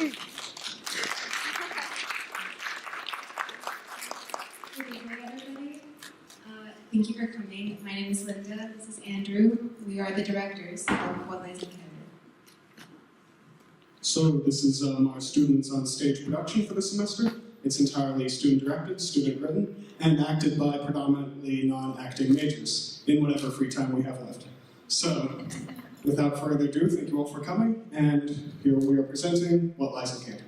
Good evening, everybody. Thank you for coming. My name is Linda. This is Andrew. We are the directors of What Lies in Candor. So this is our students on stage production for the semester. It's entirely student-directed, student-written, and acted by predominantly non-acting majors in whatever free time we have left. So, without further ado, thank you all for coming, and here we are presenting What Lies in Candor.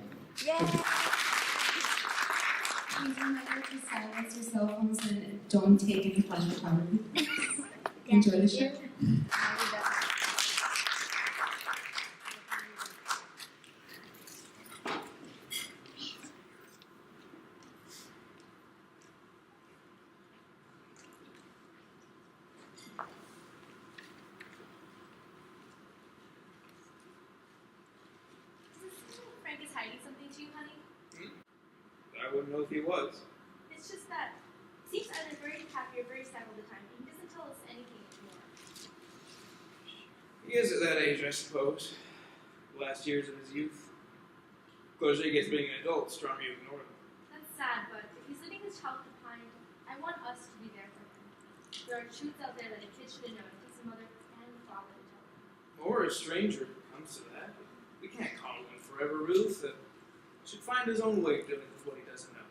Please remember to silence your cell phones and don't take any flash photography. Enjoy the show. Frank is hiding something to you, honey? I wouldn't know if he was. It's just that he seems either very happy or very sad all the time, and he doesn't tell us anything anymore. He is at that age, I suppose. Last years of his youth. Closer he gets being an adult, the stronger you ignore him. That's sad, but if he's leaving his childhood behind, I want us to be there for him. There are truths out there that a kid should know. It takes a mother and a father to tell him. Or a stranger comes to that. We can't coddle him forever, Ruth. Should find his own way of dealing with what he doesn't know.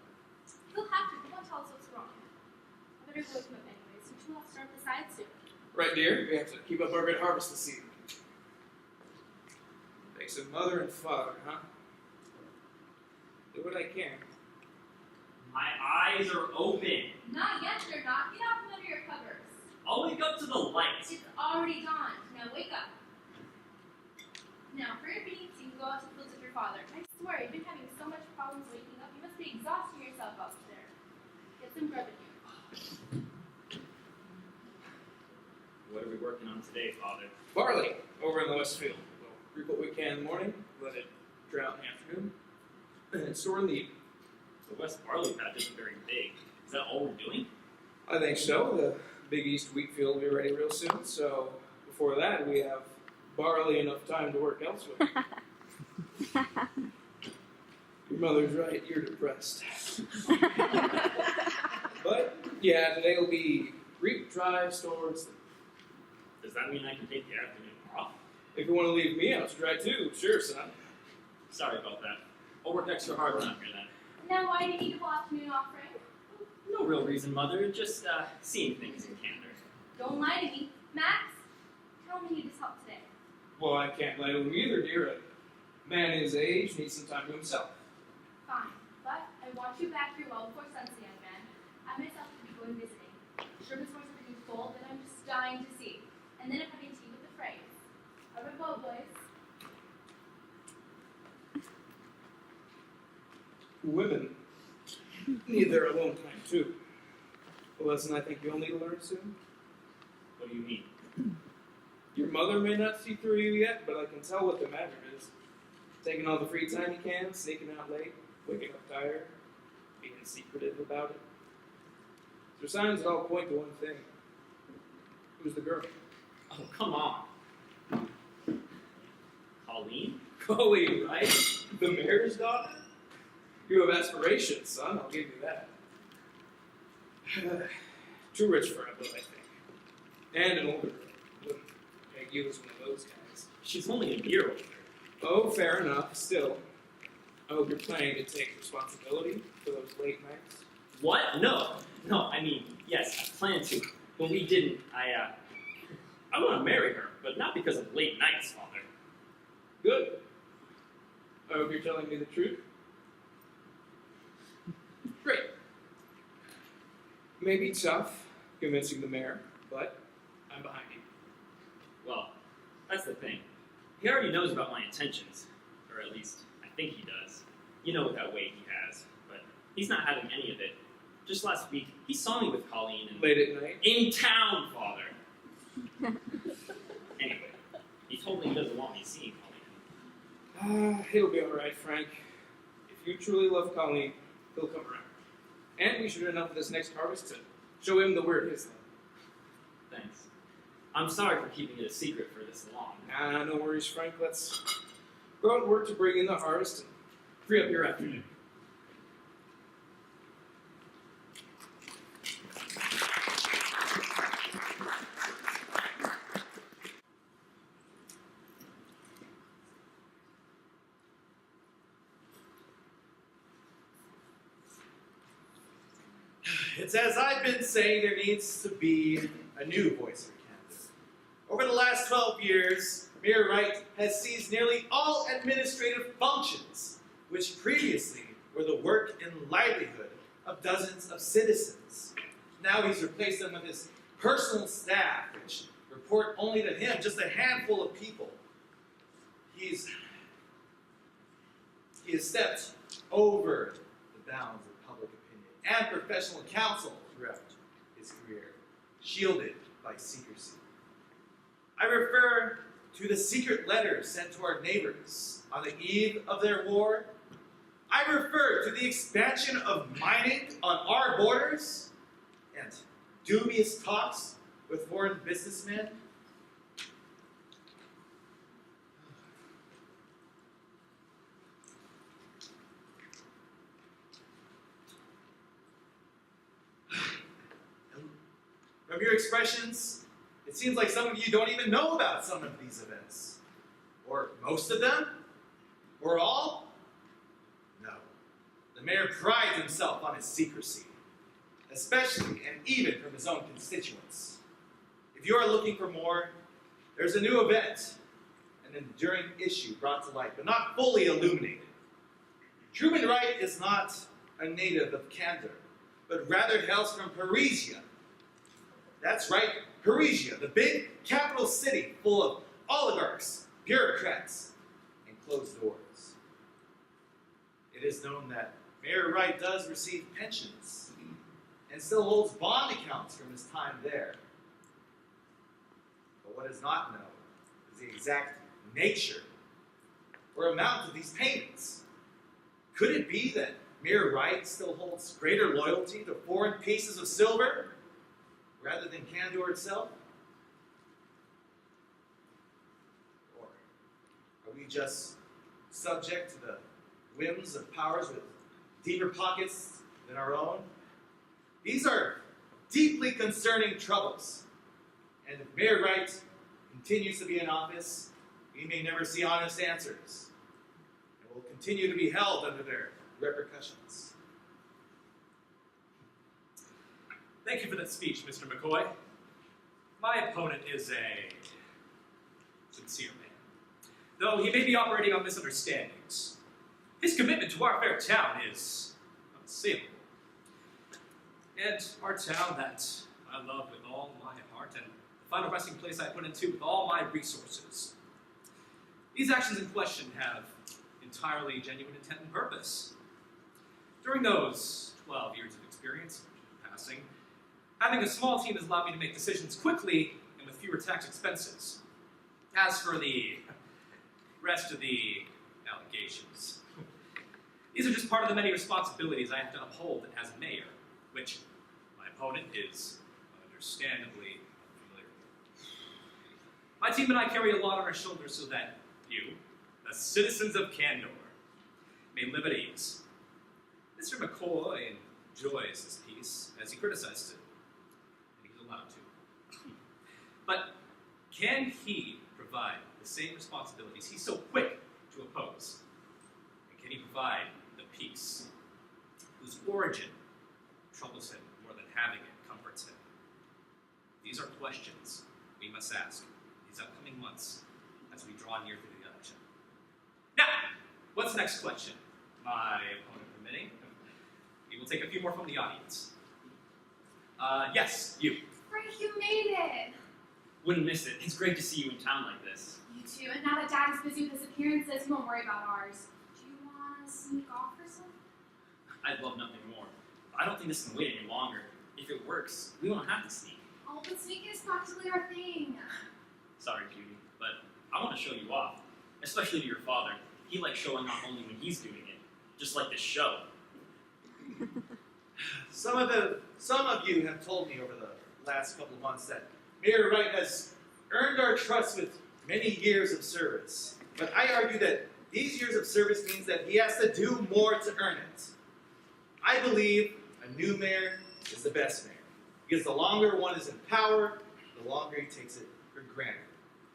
He'll have to. He won't tell us what's wrong. I better go with him up anyways. You two will have to start the side soon. Right, dear? We have to keep up our good harvest this season. Takes a mother and father, huh? Do what I can. My eyes are open. Not yet, they're not. Get out from under your covers. I'll wake up to the light. It's already dawned. Now wake up. Now, for your meetings, you can go out to the fields with your father. I swear, you've been having so much problems waking up. You must be exhausting yourself out there. Get some grub in you. What are we working on today, Father? Barley, over in the West Field. We'll reap what we can in the morning, let it drought in the afternoon, and then store in the evening. The West Barley Patch isn't very big. Is that all we're doing? I think so. The Big East wheat field will be ready real soon, so before that we have barley enough time to work elsewhere. Your mother's right, you're depressed. But, yeah, today will be reap, dry, store, sleep. Does that mean I can take the afternoon off? If you want to leave me out to dry too, sure, son. Sorry about that. I'll work extra hard when I'm here then. Now, why do you need a whole afternoon off, Frank? No real reason, Mother. Just seeing things in Candor. Don't lie to me. Max, tell me you just helped today. Well, I can't blame him either, dear. A man his age needs some time to himself. Fine, but I want you back here well before sunset, young man. I myself could be going visiting. Sure, Miss Morse have a new foal that I'm just dying to see. And then I'm having tea with the Frays. Au revoir, boys. Women need their alone time too. A lesson I think you'll need to learn soon. What do you mean? Your mother may not see through you yet, but I can tell what the matter is. Taking all the free time you can, sneaking out late, waking up tired, being secretive about it. There are signs that all point to one thing. Who's the girl? Oh, come on. Colleen? Colleen, right? The mayor's daughter? You have aspirations, son, I'll give you that. Too rich for a boy, I think. And an older girl. Wouldn't make you as one of those guys. She's only a year older. Oh, fair enough, still. I hope you're planning to take responsibility for those late nights. What? No. No, I mean, yes, I plan to. But we didn't. I want to marry her, but not because of late nights, Father. Good. I hope you're telling me the truth. Great. Maybe tough convincing the mayor, but I'm behind you. Well, that's the thing. He already knows about my intentions. Or at least, I think he does. You know what that weight he has. But he's not having any of it. Just last week, he saw me with Colleen and... Late at night? In town, Father! Anyway, he told me he doesn't want me seeing Colleen. He'll be alright, Frank. If you truly love Colleen, he'll come around. And we should do enough of this next harvest to show him the word his love. Thanks. I'm sorry for keeping it a secret for this long. No worries, Frank. Let's go out and work to bring in the harvest and free up your afternoon. It's as I've been saying, there needs to be a new voice for Candor. Over the last 12 years, Mayor Wright has seized nearly all administrative functions, which previously were the work and livelihood of dozens of citizens. Now he's replaced them with his personal staff, which report only to him, just a handful of people. He has stepped over the bounds of public opinion and professional counsel throughout his career, shielded by secrecy. I refer to the secret letters sent to our neighbors on the eve of their war. I refer to the expansion of mining on our borders and dubious talks with foreign businessmen. From your expressions, it seems like some of you don't even know about some of these events. Or most of them? Or all? No. The mayor prides himself on his secrecy, especially and even from his own constituents. If you are looking for more, there's a new event, an enduring issue brought to light, but not fully illuminated. Truman Wright is not a native of Candor, but rather hails from Parisia. That's right, Parisia, the big capital city full of oligarchs, bureaucrats, and closed doors. It is known that Mayor Wright does receive pensions and still holds bond accounts from his time there. But what is not known is the exact nature or amount of these payments. Could it be that Mayor Wright still holds greater loyalty to foreign pieces of silver rather than Candor itself? Or are we just subject to the whims of powers with deeper pockets than our own? These are deeply concerning troubles. And if Mayor Wright continues to be in office, we may never see honest answers, and will continue to be held under their repercussions. Thank you for that speech, Mr. McCoy. My opponent is a sincere man, though he may be operating on misunderstandings. His commitment to our fair town is unassailable. And our town that I love with all my heart, and the final resting place I put into with all my resources. These actions in question have entirely genuine intent and purpose. During those 12 years of experience, passing, having a small team has allowed me to make decisions quickly and with fewer tax expenses. As for the rest of the allegations, these are just part of the many responsibilities I have to uphold as mayor, which my opponent is understandably unfamiliar with. My team and I carry a lot on our shoulders so that you, the citizens of Candor, may live at ease. Mr. McCoy enjoys his peace as he criticizes it, and he's allowed to. But can he provide the same responsibilities he's so quick to oppose? And can he provide the peace whose origin troubles him more than having it comforts him? These are questions we must ask these upcoming months as we draw near to the election. Now, what's the next question? My opponent permitting, we will take a few more from the audience. Yes, you. Frank, you made it! Wouldn't miss it. It's great to see you in town like this. You too, and now that Dad is busy with his appearances, he won't worry about ours. Do you want to sneak off or something? I'd love nothing more. I don't think this can wait any longer. If it works, we won't have to sneak. Oh, but sneaking is practically our thing. Sorry, Judy, but I want to show you off. Especially to your father. He likes showing off only when he's doing it. Just like this show. Some of you have told me over the last couple of months that Mayor Wright has earned our trust with many years of service. But I argue that These years of service means that he has to do more to earn it. I believe a new mayor is the best mayor, because the longer one is in power, the longer he takes it for granted.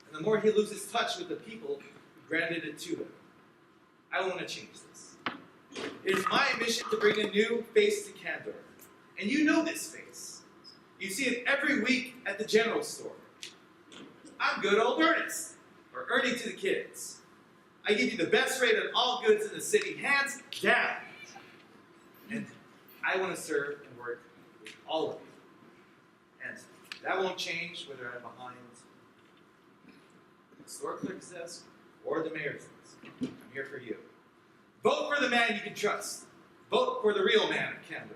And the more he loses touch with the people who granted it to him. I want to change this. It is my mission to bring a new face to Candor. And you know this face. You see it every week at the general store. I'm good old Ernest, or Ernie to the kids. I give you the best rate on all goods in the city, hands down. And I want to serve and work with all of you. And that won't change whether I'm behind the store clerk's desk or the mayor's desk. I'm here for you. Vote for the man you can trust. Vote for the real man of Candor.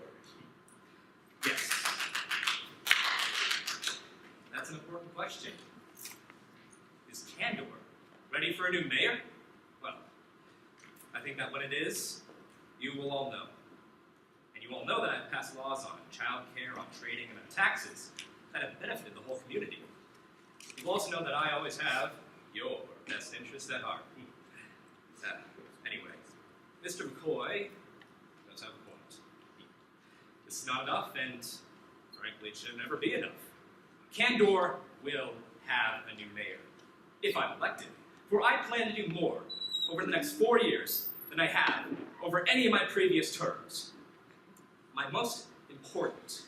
Yes. That's an important question. Is Candor ready for a new mayor? Well, I think that when it is, you will all know. And you all know that I've passed laws on child care, on trading, and on taxes that have benefited the whole community. You also know that I always have your best interest at heart. Anyway, Mr. McCoy does have a point. This is not enough, and frankly, it should never be enough. Candor will have a new mayor, if I'm elected, for I plan to do more over the next 4 years than I have over any of my previous terms. My most important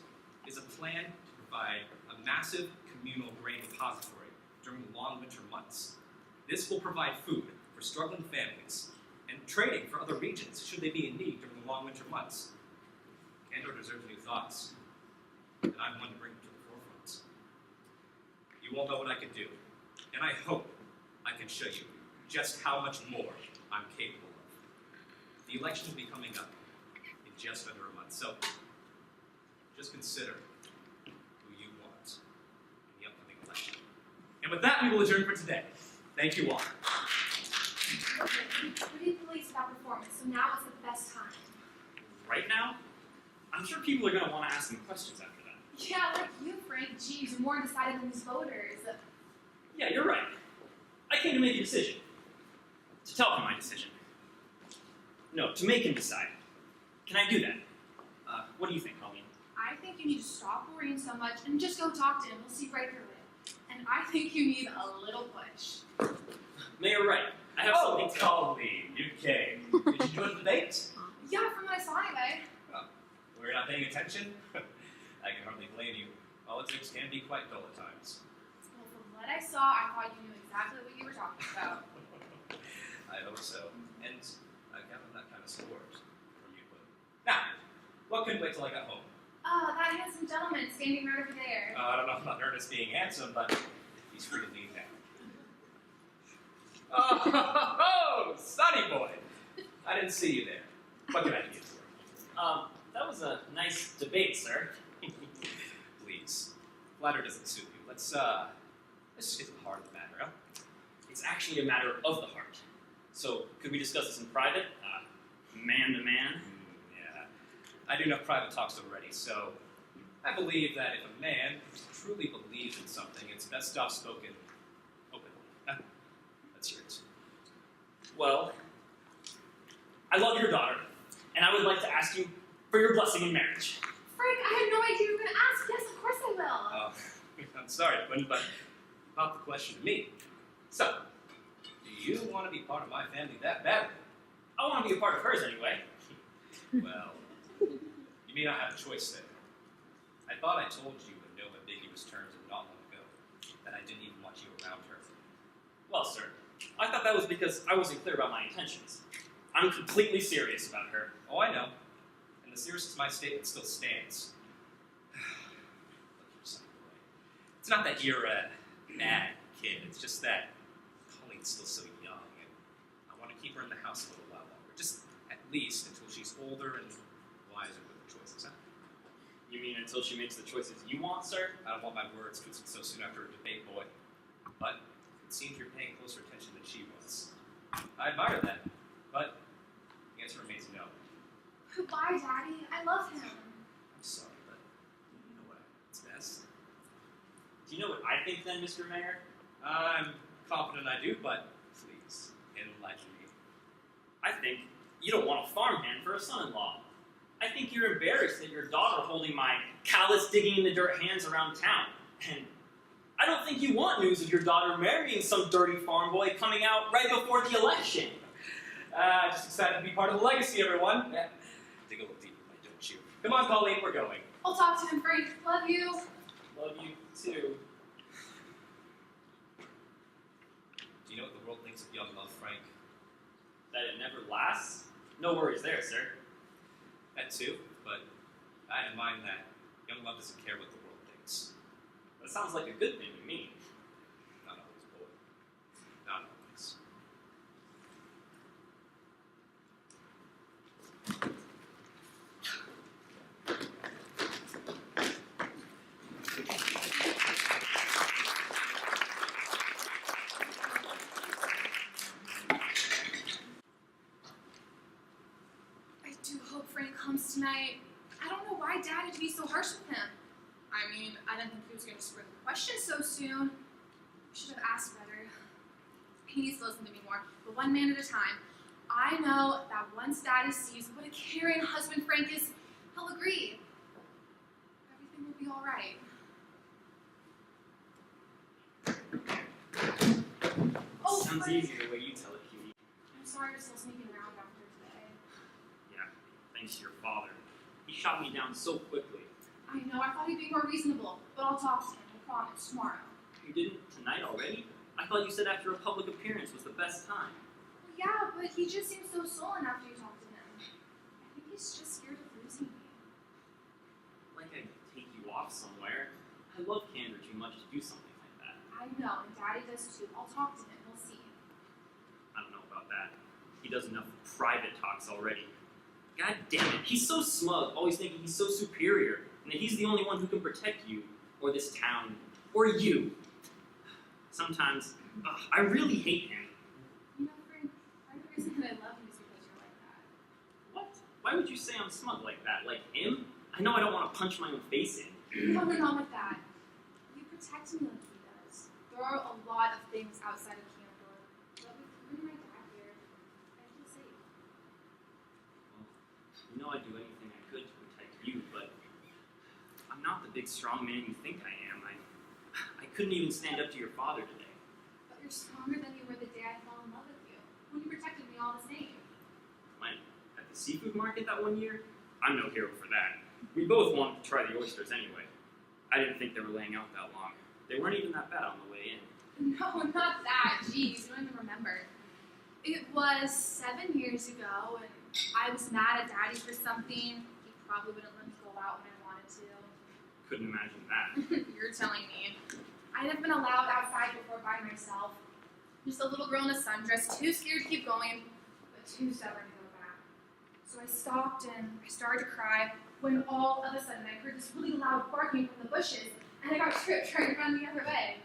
is a plan to provide a massive communal grain repository during the long winter months. This will provide food for struggling families and trading for other regions should they be in need during the long winter months. Candor deserves new thoughts, and I'm one to bring them to the forefront. You all know what I can do, and I hope I can show you just how much more I'm capable of. The election will be coming up in just under a month, so just consider who you want in the upcoming election. And with that, we will adjourn for today. Thank you all. Pretty pleased with that performance, so now is the best time. Right now, I'm sure people are going to want to ask me questions after that. Yeah, like you, Frank. Geez, you're more undecided than these voters. Yeah, you're right. I came to make a decision. To tell him my decision. No, to make him decide. Can I do that? What do you think, Colleen? I think you need to stop worrying so much and just go talk to him. We'll see right through it. And I think you need a little push. Mayor Wright, I have something to Colleen, you came. Did you join the debate? Yeah, from what I saw anyway. We're not paying attention? I can hardly blame you. Politics can be quite dull at times. Well, from what I saw, I thought you knew exactly what you were talking about. I hope so. And I count on that kind of support from you, but now, what couldn't wait till I got home? Oh, that handsome gentleman standing right over there. I don't know about Ernest being handsome, but he's free to leave now. Oh, Sonny boy! I didn't see you there. What can I do for you? That was a nice debate, sir. Please. Flatter doesn't suit you. Let's just get to the heart of the matter, huh? It's actually a matter of the heart. So, could we discuss this in private? Man to man? Yeah. I do enough private talks already, so I believe that if a man truly believes in something, it's best off spoken openly. Let's hear it. Well, I love your daughter, and I would like to ask you for your blessing in marriage. Frank, I had no idea you were going to ask. Yes, of course I will. Oh, I'm sorry, Quinn, but pop the question to me. So, do you want to be part of my family that badly? I want to be a part of hers anyway. Well, you may not have a choice there. I thought I told you in no ambiguous terms and not long ago that I didn't even want you around her. Well, sir, I thought that was because I wasn't clear about my intentions. I'm completely serious about her. Oh, I know. And the seriousness of my statement still stands. Look here, Sonny boy. It's not that you're a bad kid. It's just that Colleen's still so young, and I want to keep her in the house a little while longer. Just at least until she's older and wiser with her choices, huh? You mean until she makes the choices you want, sir? I don't want my words twisted so soon after a debate, boy. But it seems you're paying closer attention than she was. I admire that, but the answer remains no. Goodbye, Daddy. I love him. I'm sorry, but you know what's best? Do you know what I think then, Mr. Mayor? I'm confident I do, but please, enlighten me. I think you don't want a farmhand for a son-in-law. I think you're embarrassed that your daughter holding my callous digging in the dirt hands around town. And I don't think you want news of your daughter marrying some dirty farm boy coming out right before the election. Just excited to be part of the legacy, everyone. Dig a little deeper, why don't you? Come on, Colleen, we're going. I'll talk to him, Frank. Love you. Love you too. Do you know what the world thinks of young love, Frank? That it never lasts? No worries there, sir. That too, but I have in mind that young love doesn't care what the world thinks. That sounds like a good thing to me. Not always, boy. Not always. I do hope Frank comes tonight. I don't know why Dad had to be so harsh with him. I mean, I didn't think he was going to spring the question so soon. Should have asked better. He needs to listen to me more, but one man at a time. I know that once Daddy sees what a caring husband Frank is, he'll agree. Everything will be all right. Oh, Sounds Frank. easy the way you tell it, cutie. I'm sorry you're still sneaking around after today. Yeah, thanks to your father. He shot me down so quickly. I know, I thought he'd be more reasonable, but I'll talk to him, I promise, tomorrow. You didn't tonight already? I thought you said after a public appearance was the best time. Well, yeah, but he just seems so sullen after you talk to him. I think he's just scared of losing me. Like I'd take you off somewhere. I love Candor too much to do something like that. I know, and Daddy does too. I'll talk to him, we'll see. I don't know about that. He does enough private talks already. God damn it, he's so smug, always thinking he's so superior, and that he's the only one who can protect you, or this town, or you. Sometimes, I really hate him. You know, Frank, part of the reason that I love you is because you're like that. What? Why would you say I'm smug like that? Like him? I know I don't want to punch my own face in. No, not with that. You protect me like he does. There are a lot of things outside of Candor, but with you and my dad here, I feel safe. You know I'd do anything I could to protect you, but I'm not the big strong man you think I am. I couldn't even stand up to your father today. But you're stronger than you were the day I fell in love with you, when you protected me all the same. When? At the seafood market that one year? I'm no hero for that. We both wanted to try the oysters anyway. I didn't think they were laying out that long. They weren't even that bad on the way in. No, not that. Jeez, you don't even remember. It was 7 years ago, and I was mad at Daddy for something. He probably wouldn't let me go out when I wanted to. Couldn't imagine that. You're telling me. I'd have been allowed outside before by myself. Just a little girl in a sundress, too scared to keep going, but too stubborn to go back. So I stopped and I started to cry when all of a sudden I heard this really loud barking from the bushes, and I got tripped trying to run the other way.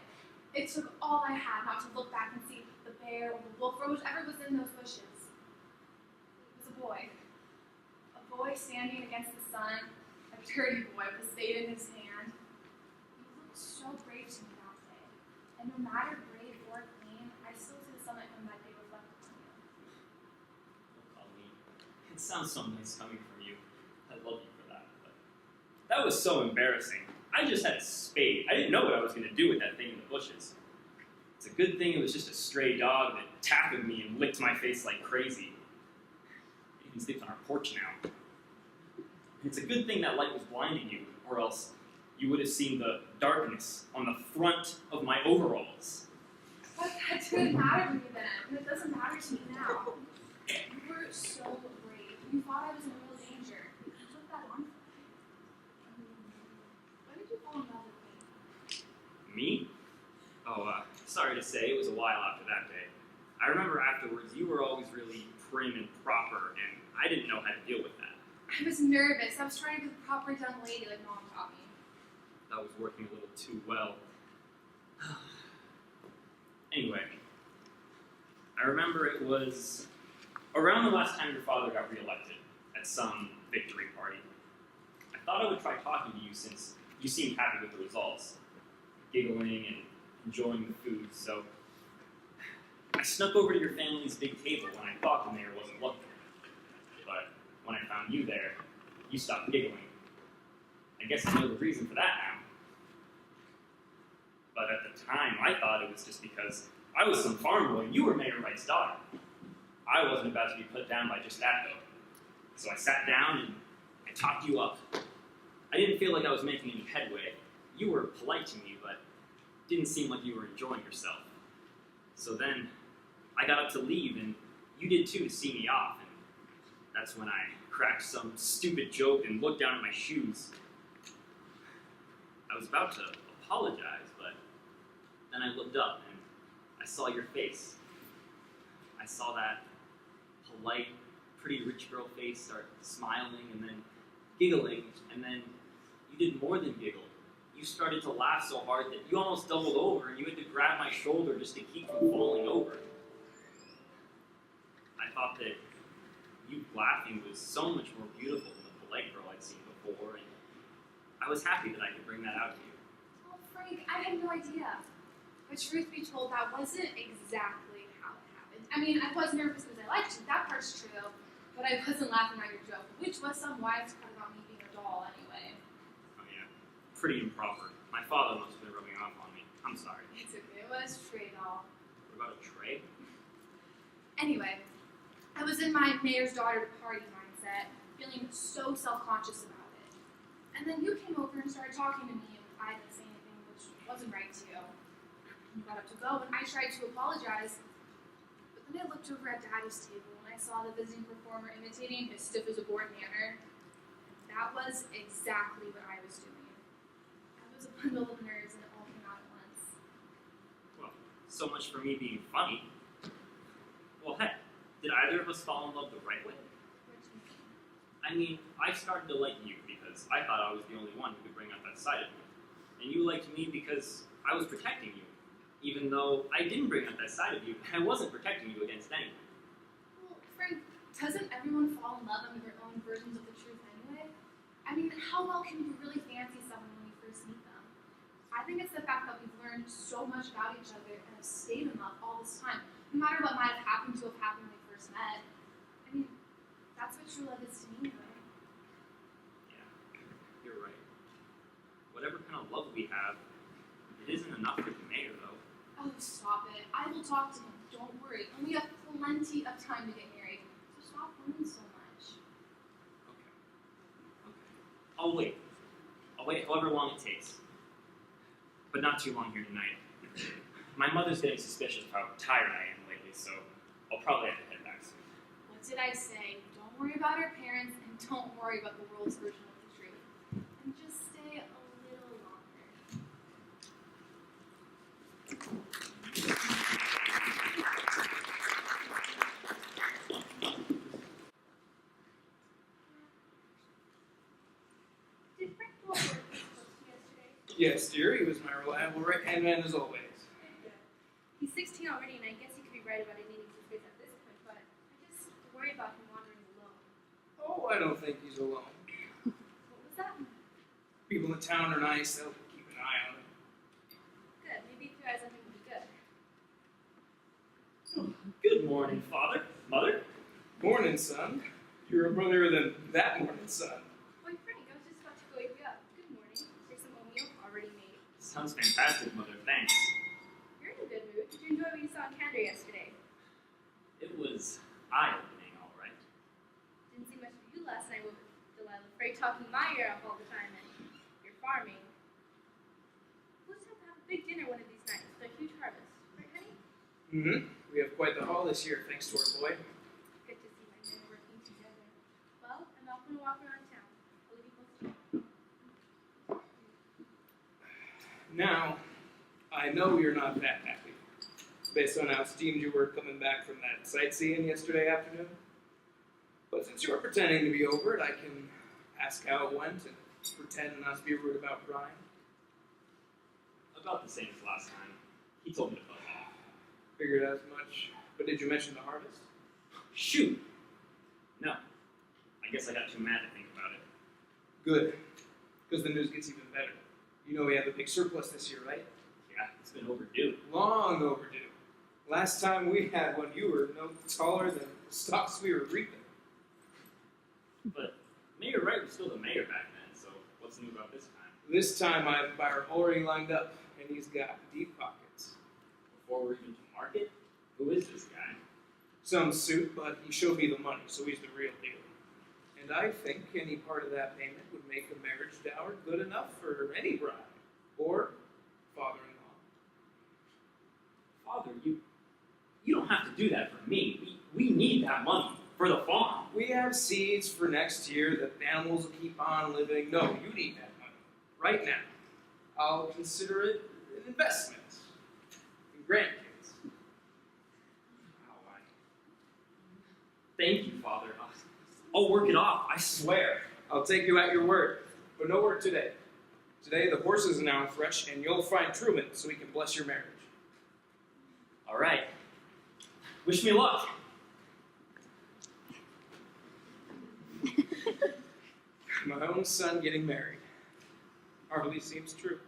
It took all I had not to look back and see the bear or the wolf or whatever was in those bushes. It was a boy. A boy standing against the sun, a dirty boy with a spade in his hand. He looked so brave to me that day. And no matter brave or clean, I still see the sunlight from that day reflected on you. Don't call me. It sounds so nice coming from you. I love you for that. But that was so embarrassing. I just had a spade. I didn't know what I was going to do with that thing in the bushes. It's a good thing it was just a stray dog that tackled me and licked my face like crazy. It even sleeps on our porch now. And it's a good thing that light was blinding you, or else you would have seen the darkness on the front of my overalls. But that didn't matter to me then, and it doesn't matter to me now. You were so brave. You thought I was in real danger. You put that on for me. Why did you fall in love with me? Me? Oh, sorry to say, it was a while after that day. I remember afterwards you were always really prim and proper, and I didn't know how to deal with that. I was nervous. I was trying to be the proper young lady like Mom taught me. That was working a little too well. Anyway, I remember it was around the last time your father got reelected at some victory party. I thought I would try talking to you since you seemed happy with the results, giggling and enjoying the food, so I snuck over to your family's big table when I thought the mayor wasn't looking. But when I found you there, you stopped giggling. I guess I know the reason for that now. But at the time, I thought it was just because I was some farm boy and you were Mayor Wright's daughter. I wasn't about to be put down by just that, though. So I sat down and I talked you up. I didn't feel like I was making any headway. You were polite to me, but didn't seem like you were enjoying yourself. So then I got up to leave, and you did too to see me off. And that's when I cracked some stupid joke and looked down at my shoes. I was about to apologize, but then I looked up and I saw your face. I saw that polite, pretty rich girl face start smiling and then giggling, and then you did more than giggle. You started to laugh so hard that you almost doubled over and you had to grab my shoulder just to keep from falling over. I thought that you laughing was so much more beautiful than the polite girl I'd seen before, and I was happy that I could bring that out to you. Oh, Frank, I had no idea. But truth be told, that wasn't exactly how it happened. I mean, I was nervous because I liked you. That part's true. But I wasn't laughing at your joke, which was some wisecrack about me being a doll anyway. Oh yeah, pretty improper. My father must have been rubbing off on me. I'm sorry. It's okay. It was Trey doll. What about a tray? Anyway, I was in my mayor's daughter to party mindset, feeling so self-conscious about it. And then you came over and started talking to me, and I didn't say anything, which wasn't right to you. You got up to go, and I tried to apologize, but then I looked over at Daddy's table, and I saw the visiting performer imitating his stiff as a board manner. And that was exactly what I was doing. I was a bundle of nerves, and it all came out at once. Well, so much for me being funny. Well, heck, did either of us fall in love the right way? What do you mean? I mean, I started to like you because I thought I was the only one who could bring out that side of me. And you liked me because I was protecting you, even though I didn't bring out that side of you, and I wasn't protecting you against anyone. Well, Frank, doesn't everyone fall in love under their own versions of the truth anyway? I mean, how well can you really fancy someone when you first meet them? I think it's the fact that we've learned so much about each other and have stayed in love all this time, no matter what might have happened to have happened when we first met. I mean, that's what true love is to me, anyway. Yeah, you're right. Whatever kind of love we have, it isn't enough for the mayor, though. Oh, stop it. I will talk to him. Don't worry. And we have plenty of time to get married. So stop worrying so much. Okay. I'll wait. I'll wait however long it takes. But not too long here tonight. My mother's getting suspicious of how tired I am lately, so I'll probably have to head back soon. What did I say? Don't worry about our parents and don't worry about the world's version of the truth. And just stay a little longer. Did Frank go over his books yesterday? Yes, dear, he was my reliable right-hand man as always. He's 16 already, and I guess he could be right about it needing some space at this point, but I just worry about him wandering alone. Oh, I don't think he's alone. What was that? People in town are nice, they'll keep an eye on him. Good. Maybe if you guys, I think would be good. Good morning, Father, Mother. Morning, son. You're earlier than that morning, son. Boy, Frank, I was just about to go wake you up. Good morning. Here's some oatmeal already made. Sounds fantastic, Mother. Thanks. You're in a good mood. Did you enjoy what you saw in Candor yesterday? It was eye-opening, all right. Didn't see much of you last night with Delilah Frey talking my ear off all the time and you're farming. We'll just have to have a big dinner one of these nights with a huge harvest. Right, honey? Mm-hmm. We have quite the haul this year, thanks to our boy. Good to see my men working together. Well, I'm off on a walk around town. I'll leave you both alone. Now, I know you're not that happy, based on how steamed you were coming back from that sightseeing yesterday afternoon. But since you're pretending to be over it, I can ask how it went and pretend not to be rude about Brian. About the same as last time. He told me to buzz off. Figured as much. But did you mention the harvest? Shoot! No. I guess I got too mad to think about it. Good, because the news gets even better. You know we have a big surplus this year, right? Yeah, it's been overdue. Long overdue. Last time we had one, you were no taller than the stalks we were reaping. But Mayor Wright was still the mayor back then, so what's new about this time? This time I have a buyer already lined up, and he's got deep pockets. Before we're even to market? Who is this guy? Some suit, but he showed me the money, so he's the real deal. And I think any part of that payment would make a marriage dower good enough for any bride or father-in-law. Father, you don't have to do that for me. We need that money for the farm. We have seeds for next year that the animals will keep on living. No, you need that money right now. I'll consider it an investment in grandkids. Wow, thank you, Father. I'll work it off, I swear. I'll take you at your word, but no work today. Today the horses are now fresh, and you'll find Truman so he can bless your marriage. All right. Wish me luck. My own son getting married. Hardly seems true.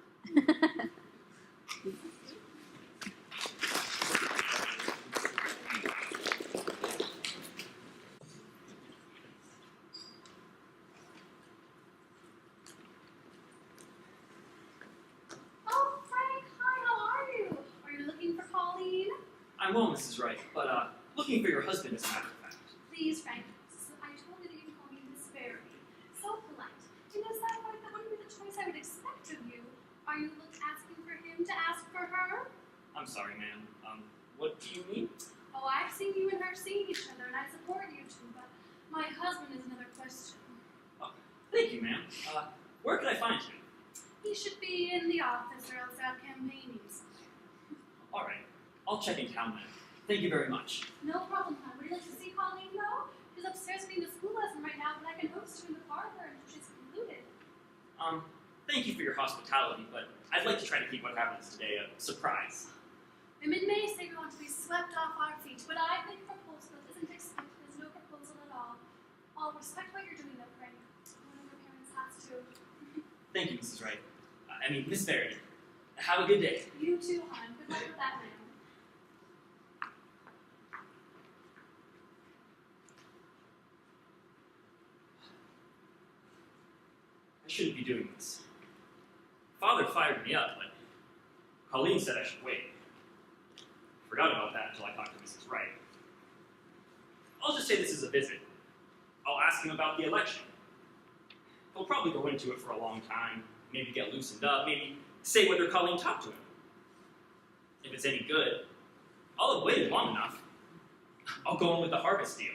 Oh, Frank, hi, how are you? Are you looking for Colleen? I'm well, Mrs. Wright, but looking for your husband as a matter of fact. Please, Frank, I told you that you call me Miss Barry. So polite. Is that wouldn't be the choice I would expect of you? Are you asking for him to ask for her? I'm sorry, ma'am. What do you mean? Oh, I've seen you and her seeing each other, and I support you two, but my husband is another question. Thank you, ma'am. Where can I find him? He should be in the office or else out campaigning somewhere. All right. I'll check in town then. Thank you very much. No problem, hon. Would you like to see Colleen, though? She's upstairs getting a school lesson right now, but I can host you in the parlor until she's concluded. Thank you for your hospitality, but I'd like to try to keep what happens today a surprise. Women may say we want to be swept off our feet, but I think proposal isn't expected. There's no proposal at all. I'll respect what you're doing, though, Frank. One of your parents has to. Thank you, Mrs. Wright. Miss Barry. Have a good day. You too, hon. Good luck with that man. I shouldn't be doing this. Father fired me up, but Colleen said I should wait. Forgot about that until I talked to Mrs. Wright. I'll just say this is a visit. I'll ask him about the election. He'll probably go into it for a long time, maybe get loosened up, maybe say whether Colleen talked to him. If it's any good, I'll have waited long enough. I'll go in with the harvest deal.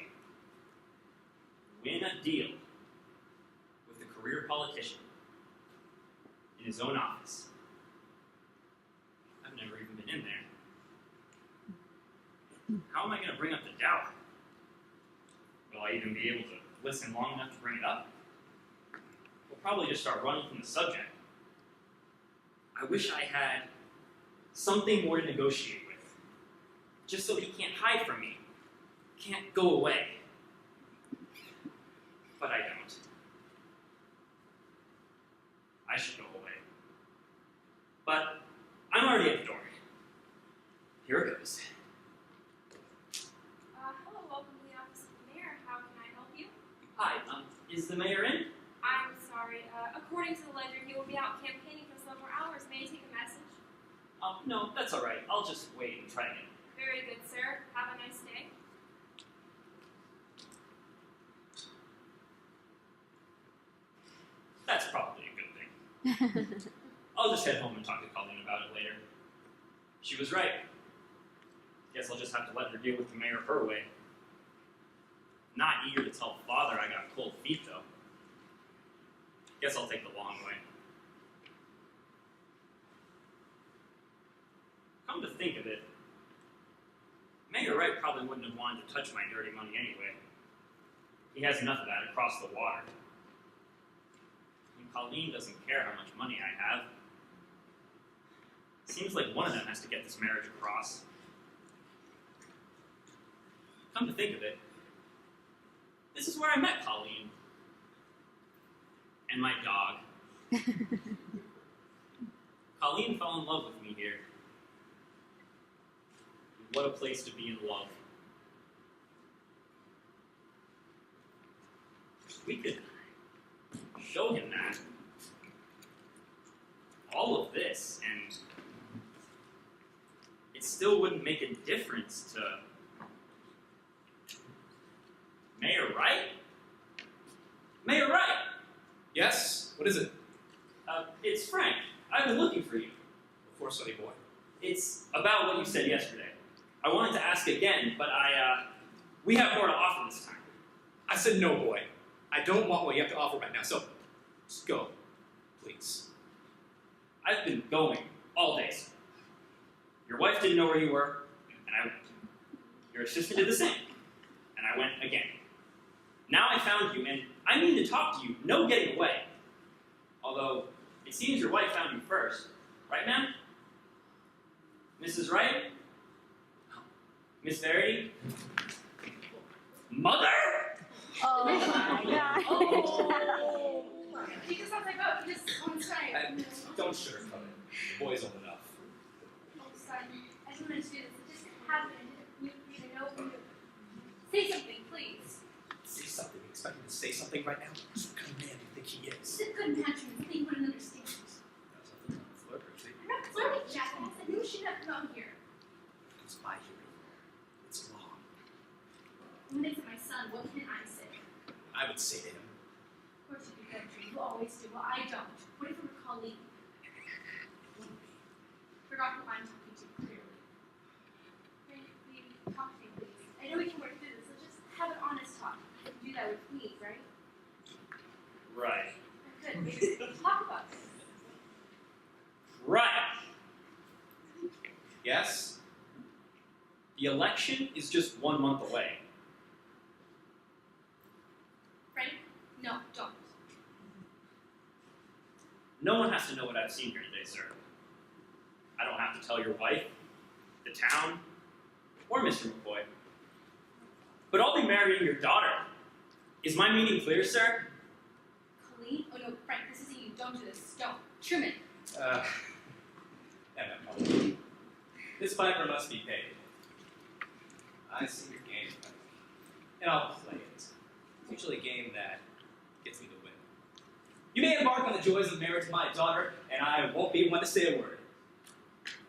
Win a deal with a career politician in his own office. I've never even been in there. How am I going to bring up the doubt? Will I even be able to listen long enough to bring it up? We'll probably just start running from the subject. I wish I had something more to negotiate with, just so he can't hide from me, can't go away. But I don't. I should go away. But I'm already at the door. Here it goes. Hello, welcome to the office of the mayor. How can I help you? Hi, is the mayor in? I'm sorry. According to the ledger, he will be out campaigning for several hours. May I take a message? No, that's all right. I'll just wait and try again. Very good, sir. Have a nice day. That's probably a good thing. I'll just head home and talk to Colleen about it later. She was right. Guess I'll just have to let her deal with the mayor her way. Not eager to tell Father I got cold feet, though. Guess I'll take the long way. Come to think of it, Mayor Wright probably wouldn't have wanted to touch my dirty money anyway. He has enough of that across the water. And Colleen doesn't care how much money I have. Seems like one of them has to get this marriage across. Come to think of it, this is where I met Colleen. And my dog. Colleen fell in love with me here. what a place to be in love. We could show him that. All of this, and it still wouldn't make a difference to Mayor Wright? Mayor Wright! Yes? What is it? It's Frank. I've been looking for you. Before Sonny Boy. It's about what you said yesterday. I wanted to ask again, but we have more to offer this time. I said no, boy. I don't want what you have to offer right now, so just go, please. I've been going all day, sir. Your wife didn't know where you were, and your assistant did the same. And I went again. Now I found you, and I mean to talk to you, no getting away. Although, it seems your wife found you first. Right, ma'am? Mrs. Wright? Miss Verity? Mother? Oh my god. Oh! He just sounds like, oh, he just on his side. Don't sugarcoat it. The boy's old enough. Oh, son, I just wanted to do this. It just happened. You need to know who you. Say something, please. Say something. You expect him to say something right now? What kind of man do you think he is? He's a good match for me. He wouldn't understand. That's nothing flirty. I'm not flirting, jackass. I knew she'd have come out here. It's my hearing. It's law. When it's my son, what can I say? I would say to him, Of course you do, Andrew. You always do. Well, I don't. What if it were Colleen? Forgot who I'm talking to, clearly. Frank, please, talk to me, please. I know we can work through this. Let's just have an honest talk. You can do that with me, right? Right. Good. Maybe talk about this. Right. yes? The election is just 1 month away. Frank? No, don't. No one has to know what I've seen here today, sir. I don't have to tell your wife, the town, or Mr. McCoy. But I'll be marrying your daughter. Is my meaning clear, sir? Colleen? Oh no, Frank, this isn't you. Don't do this. Don't. Truman. Emma, this piper must be paid. I see your game, Frank. And I'll play it. It's usually a game that gets me to win. You may embark on the joys of marriage to my daughter, and I won't be one to say a word.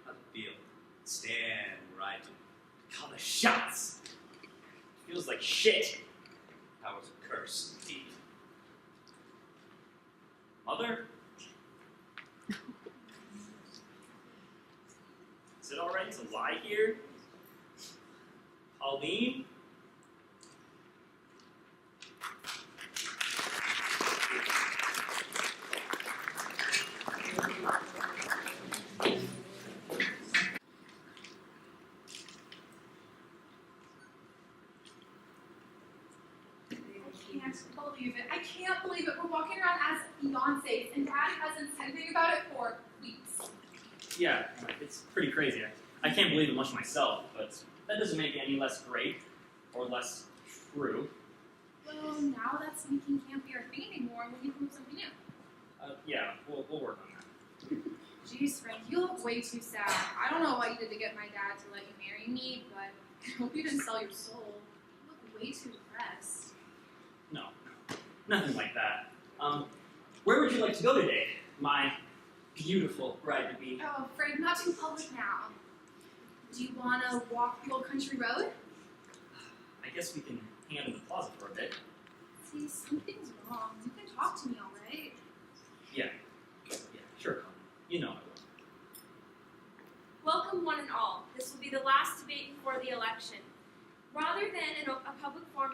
On the field, stand where I do. Call the shots. Feels like shit. Power's a curse, indeed. Mother? Is it alright to lie here? Pauline? I can't believe it. We're walking around as fiancés, and Dad hasn't said anything about it for weeks. Yeah, it's pretty crazy. I can't believe it much myself, but that doesn't make it any less great or less true. Well, now that sneaking can't be our thing anymore, we need to move something new. Yeah, we'll work on that. Jeez, Frank, you look way too sad. I don't know what you did to get my dad to let you marry me, but I hope you didn't sell your soul. You look way too depressed. No, nothing like that. Where would you like to go today, my beautiful bride-to-be? Oh, Frank, not too public now. Do you want to walk the old country road? I guess we can hang out in the plaza for a bit. See, something's wrong. You can talk to me, all right? Yeah, sure, Colin. You know I will. Welcome one and all. This will be the last debate before the election. Rather than in a public forum,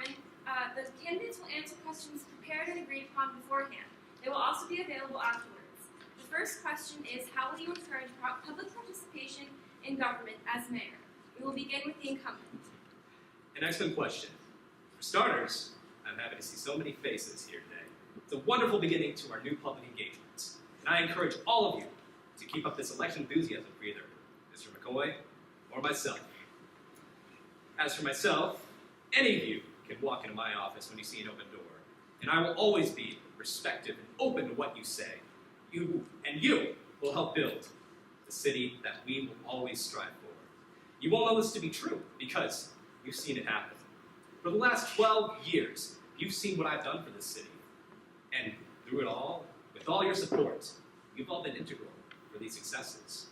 the candidates will answer questions prepared and agreed upon beforehand. They will also be available afterwards. The first question is, how will you encourage public participation in government as mayor? We will begin with the incumbent. An excellent question. For starters, I'm happy to see so many faces here today. It's a wonderful beginning to our new public engagements. And I encourage all of you to keep up this election enthusiasm for either Mr. McCoy or myself. As for myself, any of you can walk into my office when you see an open door, and I will always be receptive and open to what you say. You will help build the city that we will always strive for. You won't know this to be true because you've seen it happen. For the last 12 years, you've seen what I've done for this city. And through it all, with all your support, you've all been integral for these successes.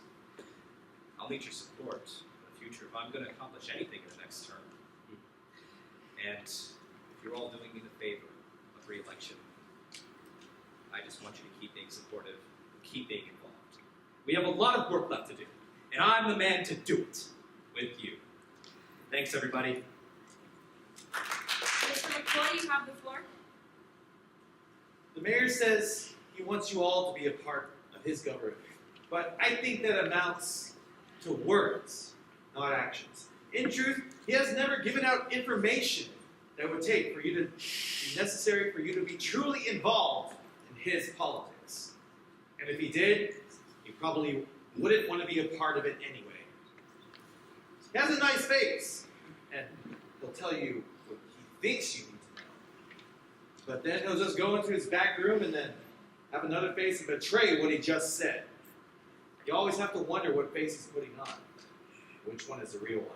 I'll need your support in the future if I'm going to accomplish anything in the next term. And if you're all doing me the favor of re-election, I just want you to keep being supportive, keep being involved. We have a lot of work left to do, and I'm the man to do it with you. Thanks, everybody. Mr. McCoy, you have the floor. The mayor says he wants you all to be a part of his government, but I think that amounts to words, not actions. In truth, he has never given out information that would take for you to be necessary for you to be truly involved in his politics. And if he did, he probably wouldn't want to be a part of it anyway. He has a nice face, and he'll tell you what he thinks you need to know. But then he'll just go into his back room and then have another face and betray what he just said. You always have to wonder what face he's putting on, which one is the real one.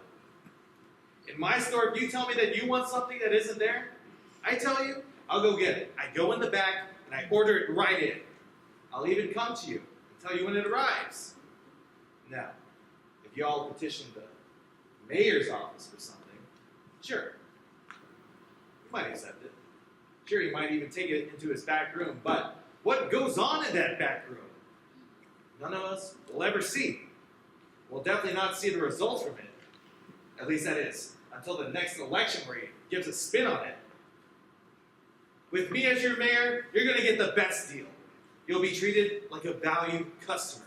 In my store, if you tell me that you want something that isn't there, I tell you, I'll go get it. I go in the back and I order it right in. I'll even come to you and tell you when it arrives. Now, if you all petition the mayor's office for something, sure, you might accept it. Sure, you might even take it into his back room, but what goes on in that back room? None of us will ever see. We'll definitely not see the results from it. At least that is, until the next election where he gives a spin on it. With me as your mayor, you're going to get the best deal. You'll be treated like a valued customer,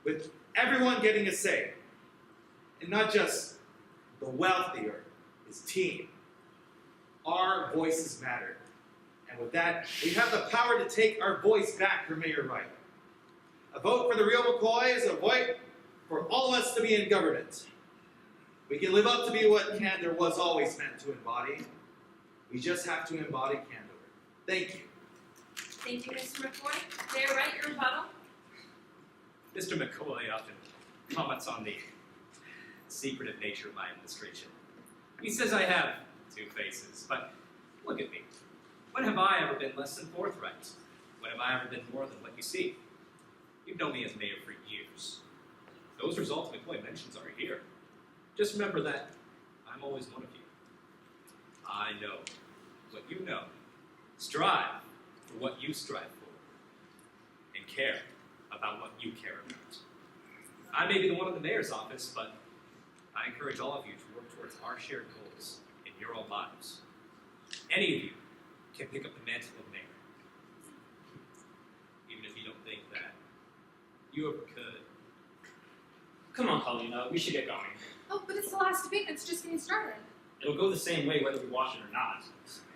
with everyone getting a say. And not just the wealthy or his team. Our voices matter. And with that, we have the power to take our voice back for Mayor Wright. A vote for the real McCoy is a vote for all of us to be in government. We can live up to be what Candor was always meant to embody. We just have to embody Candor. Thank you. Thank you, Mr. McCoy. Mayor Wright, your rebuttal. Mr. McCoy often comments on the secretive nature of my administration. He says I have two faces, but look at me. When have I ever been less than forthright? When have I ever been more than what you see? You've known me as mayor for years. Those results McCoy mentions are here. Just remember that I'm always one of you. I know what you know. Strive for what you strive for. And care about what you care about. I may be the one in the mayor's office, but I encourage all of you to work towards our shared goals in your own lives. Any of you can pick up the mantle of mayor. Even if you don't think that you ever could. Come on, Paulina, we should get going. Oh, but it's the last debate that's just getting started. It'll go the same way whether we watch it or not.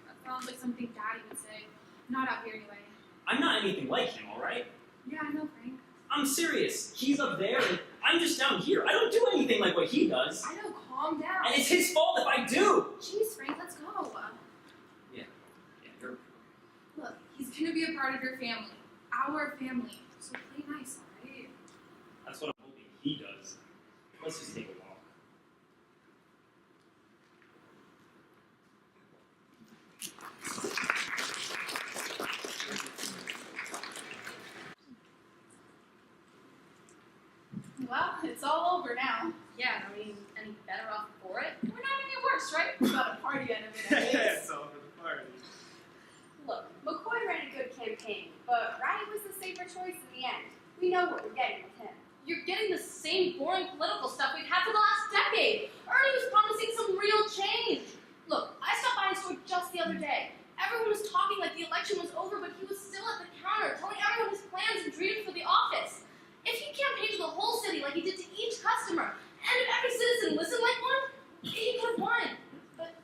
That sounds like something Daddy would say. Not out here anyway. I'm not anything like him, alright? Yeah, I know, Frank. I'm serious. He's up there and I'm just down here. I don't do anything like what he does. I know, calm down. And it's his fault if I do. Jeez, Frank, let's go. Yeah, you're... Look, he's gonna be a part of your family. Our family. So play nice, alright? That's what I'm hoping he does. Let's just take a walk. Well, it's all over now. Yeah, are we any better off for it? We're not any worse, right? We've got a party out of it. It's all for the party. Look, McCoy ran a good campaign, but Wright was the safer choice in the end. We know what we're getting with him. You're getting the same boring political stuff we've had for the last decade. Ernie was promising some real change. Look, I stopped by his store just the other day. Everyone was talking like the election was over, but he was still at the counter, telling everyone his plans and dreams for the office. If he campaigned to the whole city like he did to each customer, and if every citizen listened like one, he could have won. But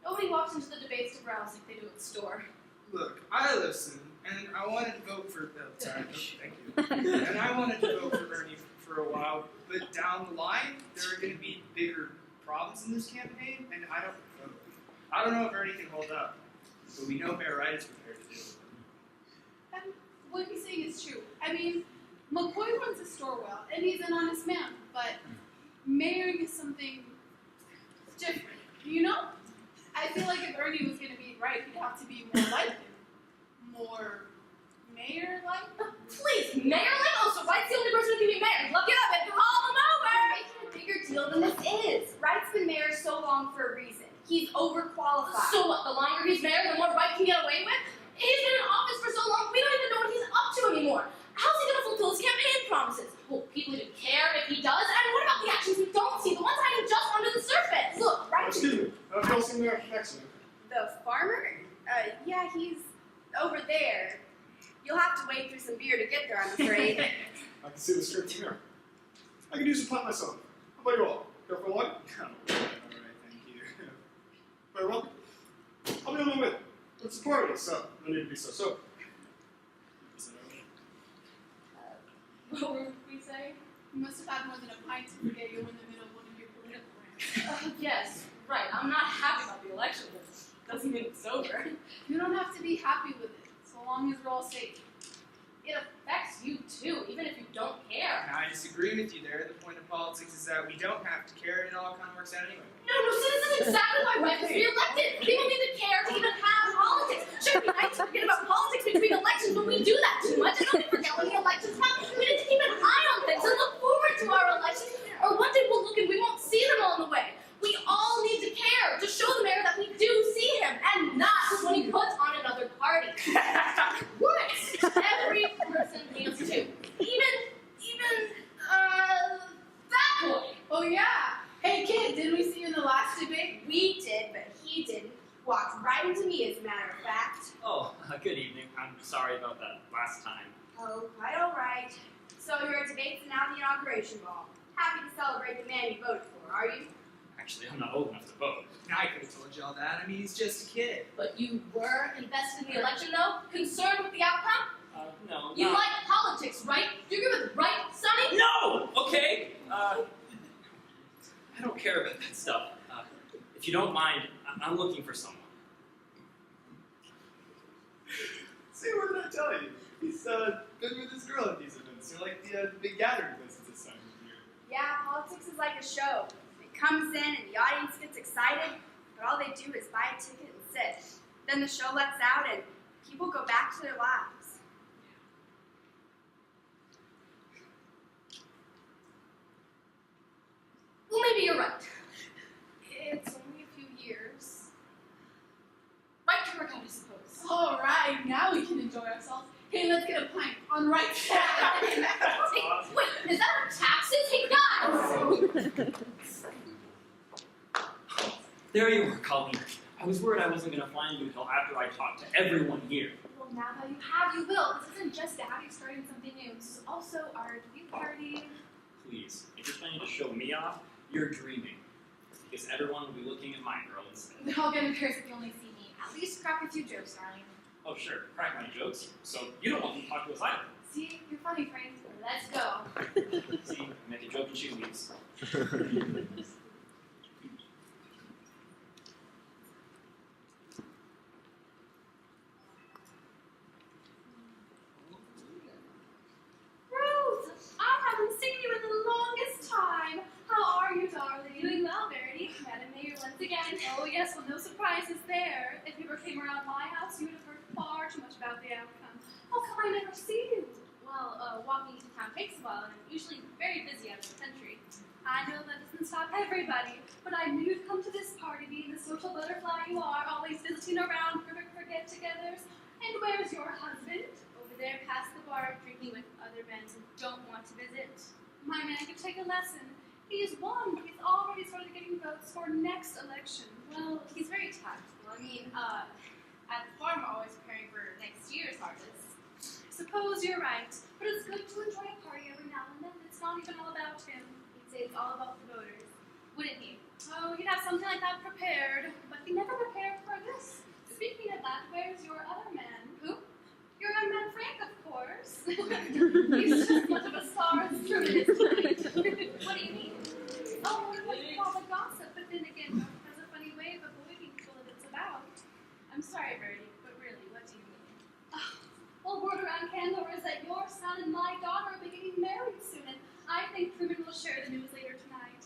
nobody walks into the debates to browse like they do at the store. Look, I listened, and I wanted to vote for Bill. Sorry, thank you. And I wanted to vote for Ernie for a while, but down the line, there are going to be bigger problems in this campaign, and I don't know if Ernie can hold up. But we know Mayor Wright is prepared to do it. And what he's saying is true. I mean, McCoy runs the store well, and he's an honest man, but marrying is something different, you know? I feel like if Ernie was gonna be right, he'd have to be more like him. More mayor-like? Please, mayor-like? Oh, so Wright's the only person who can be mayor. Look it up and call him over! Making a bigger deal than this is. Wright's been mayor so long for a reason. He's overqualified. So what? The longer he's mayor, the more Wright can get away with? He's been in office for so long, we don't even know what he's up to anymore. How's he gonna fulfill his campaign promises? Will people even care if he does? And what about the actions we don't see, the ones hiding just under the surface? Look, Wright. Excuse me. Bill Senior, excellent. The farmer? Yeah, he's over there. You'll have to wade through some beer to get there, I'm afraid. I can see the strip from here. I can use a plant myself. How about you all? Care for a light? Oh, alright, thank you. Very well. I'll be on my way. It's a party, so no need to be so sober. Is it over? What would we say? You must have had more than a pint to forget you're in the middle of one of your political rants. Yes, right. I'm not happy about the election, but it doesn't mean it's over. You don't have to be happy with it, so long as we're all safe. It affects you too, even if you don't care. I disagree with you there. The point of politics is that we don't have to care, and it all kind of works out anyway. No, see, this is exactly why Wright was re-elected. People need to care to even have politics. Sure, it'd be nice to forget about politics between elections, but we do that too much. And then we forget when the elections come. We need to keep an eye on things and look forward to our elections. Or one day we'll look and we won't see them on the way. We all need to care to show the mayor that we do see him, and not when he puts on another party. What? Every person needs to. Even that boy. Oh yeah! Hey kid, didn't we see you in the last debate? We did, but he didn't. Walked right into me, as a matter of fact. Oh, good evening. I'm sorry about that last time. Oh, quite all right. So you're at debates and now the inauguration ball. Happy to celebrate the man you voted for, are you? Actually, I'm not old enough to vote. I could have told y'all that. I mean, he's just a kid. But you were invested in the election, though? Concerned with the outcome? No. You like politics, right? Do you agree with right, Sonny? No! Okay! I don't care about that stuff. If you don't mind, I'm looking for someone. See, what did I tell you? He's been with this girl at these events. You're like the big gathering places this time of year. Yeah, politics is like a show. It comes in and the audience gets excited, but all they do is buy a ticket and sit. Then the show lets out and people go back to their lives. Well, maybe you're right. It's only a few years. Right to work out, I suppose. All right, now we can enjoy ourselves. Hey, let's get a pint on right side. Hey, wait, is that our taxes? Hey, guys! There you are, Colleen. I was worried I wasn't going to find you until after I talked to everyone here. Well, now that you have, you will. This isn't just Daddy starting something new. This is also our debut party. Please, if you're planning to show me off, you're dreaming. Because everyone will be looking at my girl instead. They're all gonna curse if you only see me. At least crack a few jokes, darling. Oh, sure, crack my jokes. So you don't want to talk to us either. See, you're funny, Frank. Let's go. See, I make a joke and she leaves. Ruth, I haven't seen you in the longest time. How are you, darling? Doing well, Verity. Madam Mayor once again. Oh, yes, well, no surprises there. If you ever came around my house, you would have heard far too much about the outcome. How come I never see you? Well, walking into town takes a while, and I'm usually very busy out of the country. I know that doesn't stop everybody, but I knew you'd come to this party, being the social butterfly you are, always visiting around for get-togethers. And where's your husband? Over there past the bar, drinking with other men who don't want to visit. My man could take a lesson. He's won. He's already started getting votes for next election. Well, he's very tactful. I mean, at the farm, we're always preparing for next year's harvest. Suppose you're right, but it's good to enjoy a party every now and then. It's not even all about him. He'd say it's all about the voters, wouldn't he? Oh, he'd have something like that prepared, but he never prepared for this. Speaking of that, where's your other man? Who? Your young man Frank, of course. He's just much of a star as Truman is tonight. What do you mean? Oh, what do you call the gossip? But then again, North has a funny way of avoiding people that it's about. I'm sorry, Bertie, but really, what do you mean? Well, word around Candor is that your son and my daughter will be getting married soon, and I think Truman will share the news later tonight.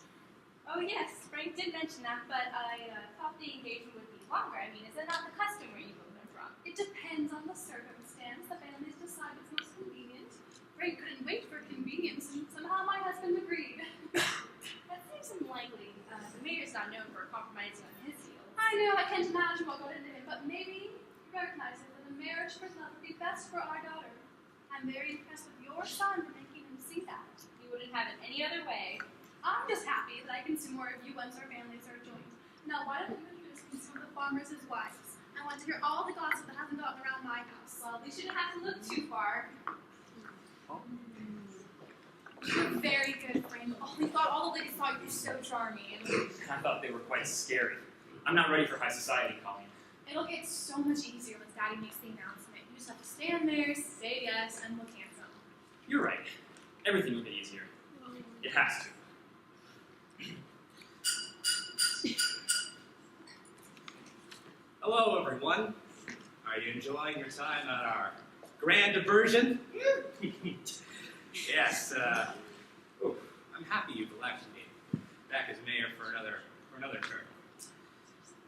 Oh yes, Frank did mention that, but I thought the engagement would be longer. I mean, is that not the custom where you both are from? It depends on the circumstance. The families decide what's most convenient. Frank couldn't wait for convenience, and somehow my husband agreed. That seems unlikely. The mayor's not known for compromising on his heels. I know, I can't imagine what got into him, but maybe he recognizes that a marriage for love would be best for our daughter. I'm very impressed with your son for making him see that. You wouldn't have it any other way. I'm just happy that I can see more of you once our families are joined. Now, why don't you introduce me to some of the farmers' wives? I want to hear all the gossip that hasn't gotten around my house. Well, we shouldn't have to look too far. You're very good, Frank. Oh, we thought all the ladies thought you were so charming. I thought they were quite scary. I'm not ready for high society, Colleen. It'll get so much easier once Daddy makes the announcement. You just have to stand there, say yes, and look handsome. You're right. Everything will get easier. It has to. Hello, everyone. Are you enjoying your time at our grand diversion? Yes. I'm happy you've elected me back as mayor for another term.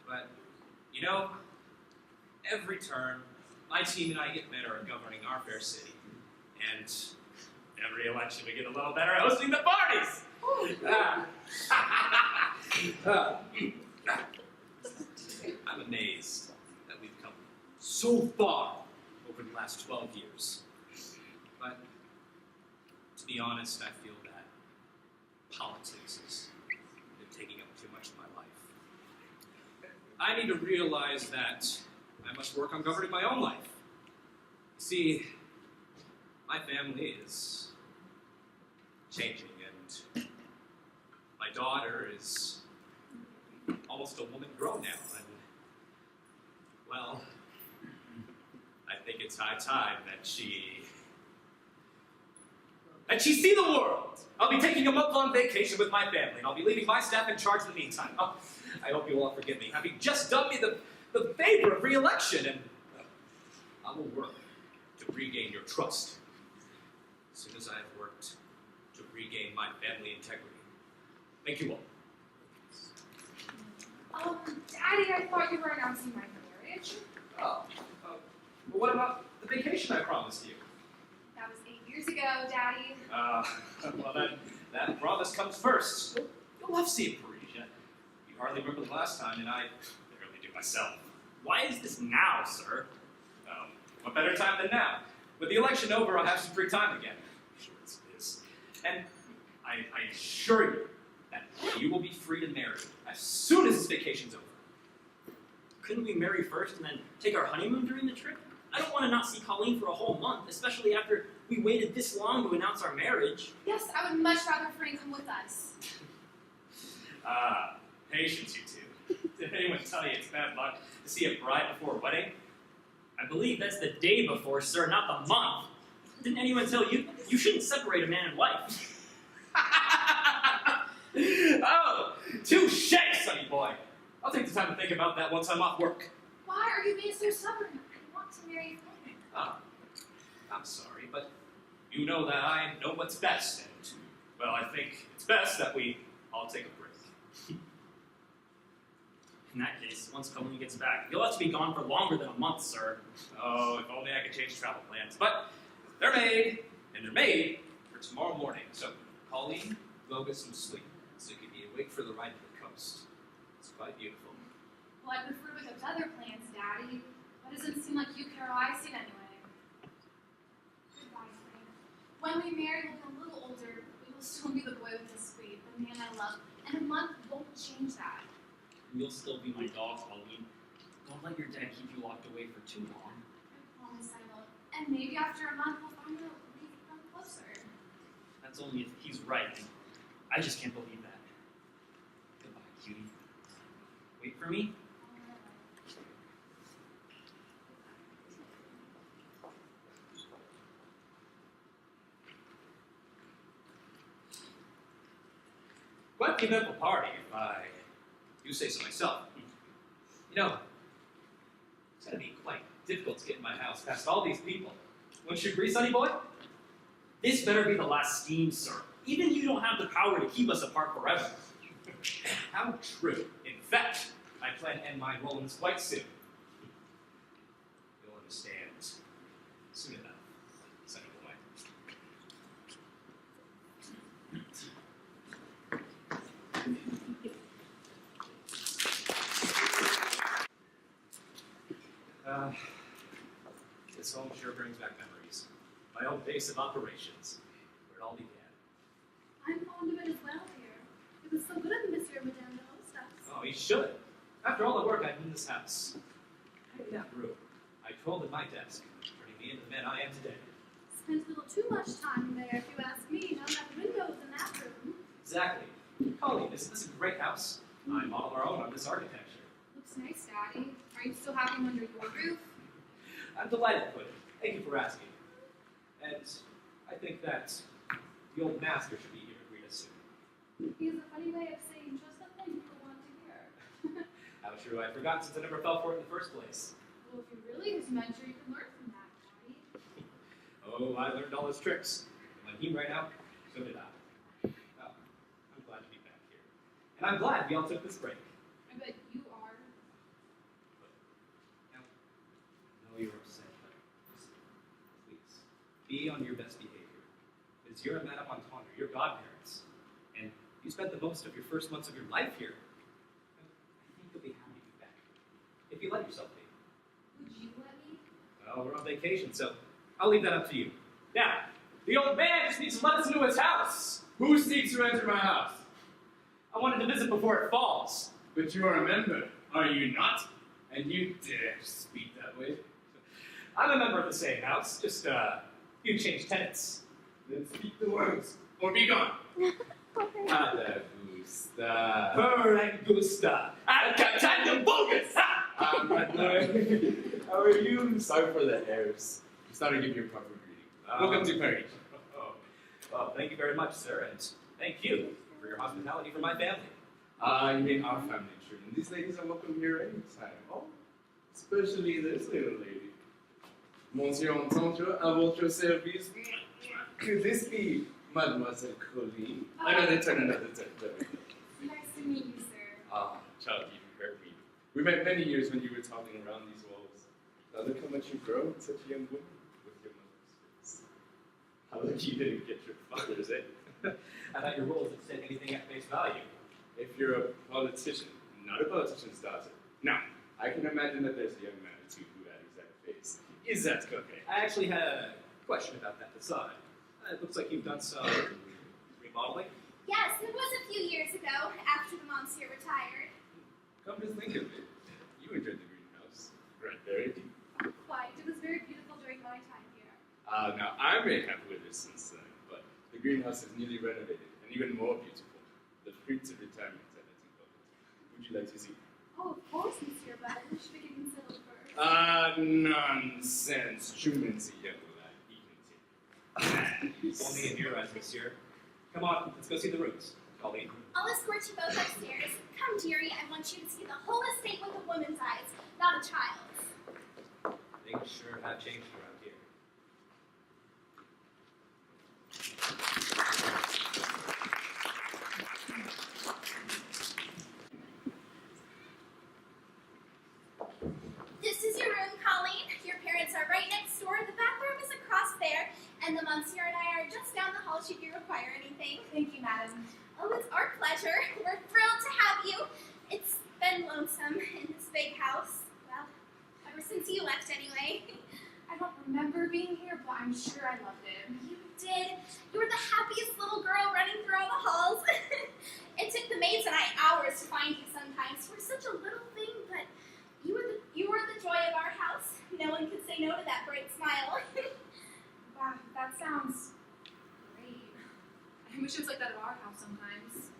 But you know, every term, my team and I get better at governing our fair city, and every election we get a little better at hosting the parties. I'm amazed that we've come so far over the last 12 years. But to be honest, I feel that politics has been taking up too much of my life. I need to realize that I must work on governing my own life. See, my family is changing, and my daughter is almost a woman grown now, and well, I think it's high time that she see the world. I'll be taking a month-long vacation with my family, and I'll be leaving my staff in charge in the meantime. Oh, I hope you all forgive me, having just done me the favor of re-election, and I will work to regain your trust as soon as I have worked to regain my family integrity. Thank you all. Daddy, I thought you were announcing my marriage. Oh, well, what about the vacation I promised you? That was 8 years ago, Daddy. Well, that promise comes first. You'll love seeing Parisian. You hardly remember the last time, and I barely do myself. Why is this now, sir? What better time than now? With the election over, I'll have some free time again. Sure it is. And I assure you that you will be free to marry as soon as this vacation's over. Couldn't we marry first and then take our honeymoon during the trip? I don't want to not see Colleen for a whole month, especially after we waited this long to announce our marriage. Yes, I would much rather Frank come with us. Patience, you two. Did anyone tell you it's bad luck to see a bride before a wedding? I believe that's the day before, sir, not the month. Didn't anyone tell you? You shouldn't separate a man and wife. Oh, touche, sonny boy. I'll take the time to think about that once I'm off work. Why are you being so stubborn? I want to marry Frank. I'm sorry, but you know that I know what's best, and, well, I think it's best that we all take a break. In that case, once Colleen gets back, you'll have to be gone for longer than a month, sir. Oh, if only I could change travel plans. But they're made, and they're made for tomorrow morning. So, Colleen, go get some sleep, so you can be awake for the ride to the coast. It's quite beautiful. Well, I prefer with those other plans, Daddy. That doesn't seem like you care how I see it anyway. Goodbye, Frank. When we marry, we'll be a little older. We will still be the boy with the sweet, the man I love. And a month won't change that. You'll still be my dog, Colleen. Don't let your dad keep you locked away for too long. I promise I will. And maybe after a month, we'll find out we've become closer. That's only if he's right. And I just can't believe that. Goodbye, cutie. Wait for me. Quite the eventful party, if I do say so myself. You know, it's going to be quite difficult to get in my house past all these people. Wouldn't you agree, sonny boy? This better be the last scheme, sir. Even you don't have the power to keep us apart forever. How true. In fact, I plan to end my enrollments quite soon. You'll understand soon enough, Senator White. This home sure brings back memories. My own base of operations, where it all began. I'm fond of it as well here. It was so good of Monsieur and Madame to host us. Oh, he should. After all the work I've done in this house. In that room, I twirled at my desk, turning me into the man I am today. Spent a little too much time there, if you ask me. None of the windows in that room. Exactly. Colleen, isn't this a great house? I model our own on this architecture. Looks nice, Daddy. Are you still having under your roof? I'm delighted to put it. Thank you for asking. And I think that the old master should be here to greet us soon. He has a funny way of saying just the thing people want to hear. How true, I'd forgotten since I never fell for it in the first place. Well, if he really is mentor, you can learn from that, Daddy. Oh, I learned all his tricks. And when he ran out, so did I. Well, I'm glad to be back here. And I'm glad we all took this break. I bet you are. Now, I know you're upset, but listen, please, be on your best behavior. Because you're Madame Entendre, your godparents. And you spent the most of your first months of your life here. I think you'll be happy to be back. If you let yourself be. Would you let me? Well, we're on vacation, so I'll leave that up to you. Now, the old man just needs to let us into his house. Who seeks to enter my house? I wanted to visit before it falls. But you are a member, are you not? And you dare speak that way? I'm a member of the same house, just, you changed tenants. Then speak the words, or be gone. Ada gusta. Per angusta, alcatando bogus! How are you? Sorry for the hairs. It's not to give you a proper greeting. Welcome to Paris. Oh, well, thank you very much, sir, and thank you for your hospitality for my family. You mean our family, true. And these ladies are welcome here anytime. Oh, especially this little lady. Monsieur Entendre, à votre service. Could this be Mademoiselle Colleen? Another turn. Nice to meet you, sir. Ah, child, you hurt me. We met many years when you were toddling around these walls. Now look how much you've grown, such a young woman, with your mother's face. How lucky you didn't get your father's, eh? I thought your rules didn't say anything at face value. If you're a politician, not a politician's daughter. Now, I can imagine that there's a young man or two who had exact face. Is that okay? I actually had a question about that facade. It looks like you've done some remodeling. Yes, it was a few years ago, after the Monsieur retired. Come to think of it, you enjoyed the greenhouse, right, Barry? Quite. It was very beautiful during my time here. Now, I may have withered since then, but the greenhouse is newly renovated and even more beautiful. The fruits of retirement are letting go. Would you like to see? Oh, of course, Monsieur, but we should be getting settled first. Nonsense. Truman's a young lad. He can take. Only in your eyes, monsieur. Come on, let's go see the rooms. Colleen. I'll escort you both upstairs. Come, dearie, I want you to see the whole estate with a woman's eyes, not a child's. Things sure have changed around here. This is your room, Colleen. Your parents are right next door. The bathroom is across there, and the Monsieur and I are just down the hall should you require anything. Thank you, madam. Oh, it's our pleasure. We're thrilled to have you. It's been lonesome in this big house. Well, ever since you left anyway. I don't remember being here, but I'm sure I loved it. You did. You were the happiest little girl running through all the halls. It took the maids and I hours to find you sometimes. You were such a little thing, but you were the joy of our house. No one could say no to that bright smile. Wow, that sounds great. I wish it was like that at our house sometimes.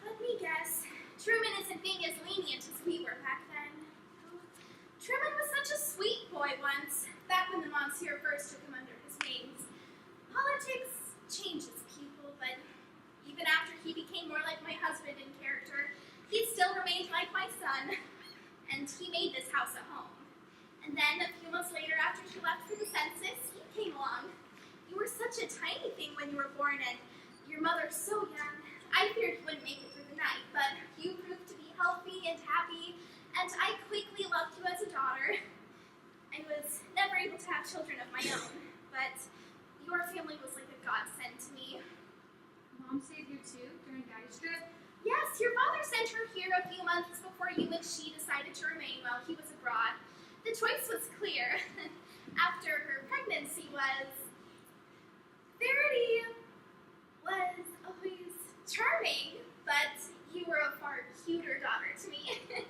Let me guess. Truman isn't being as lenient as we were back then. Oh, Truman was such a sweet boy once, back when the Monsieur first took him under his wings. Politics changes people, but even after he became more like my husband in character, he still remained like my son, and he made this house a home. And then a few months later, after he left for the census, he came along. You were such a tiny thing when you were born, and your mother so young. I feared he wouldn't make it through the night, but you proved to be healthy and happy, and I quickly loved you as a daughter. I was never able to have children of my own, but your family was like a godsend to me. Mom stayed here too during Daddy's trip? Yes, your father sent her here a few months before you and she decided to remain while he was abroad. The choice was clear. After her pregnancy was... Verity was always charming, but you were a far cuter daughter to me. Thank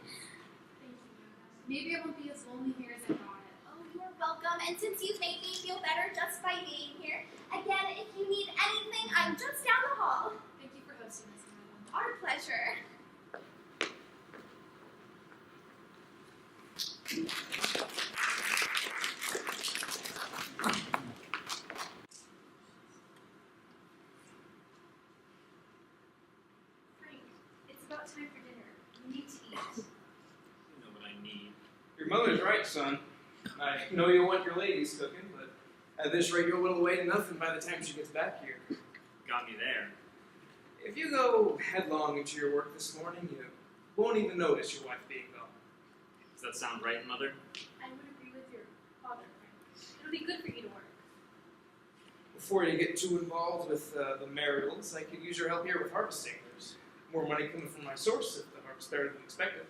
you, Yoda. Maybe I won't be as lonely here as I thought it. Oh, you're welcome, and since you've made me feel better just by being here, again, if you need anything, I'm just down the hall. Thank you for hosting us, Madam. Our pleasure. Frank, it's about time for dinner. You need to eat. You know what I need. Your mother's right, son. I know you want your ladies cooking, but at this rate you'll whittle away to nothing by the time she gets back here. Got me there. If you go headlong into your work this morning, you won't even notice your wife being gone. Does that sound right, Mother? I would agree with your father, Frank. It'll be good for you to work. Before you get too involved with the maritals, I could use your help here with harvesting. There's more money coming from my source if the harvest's better than expected.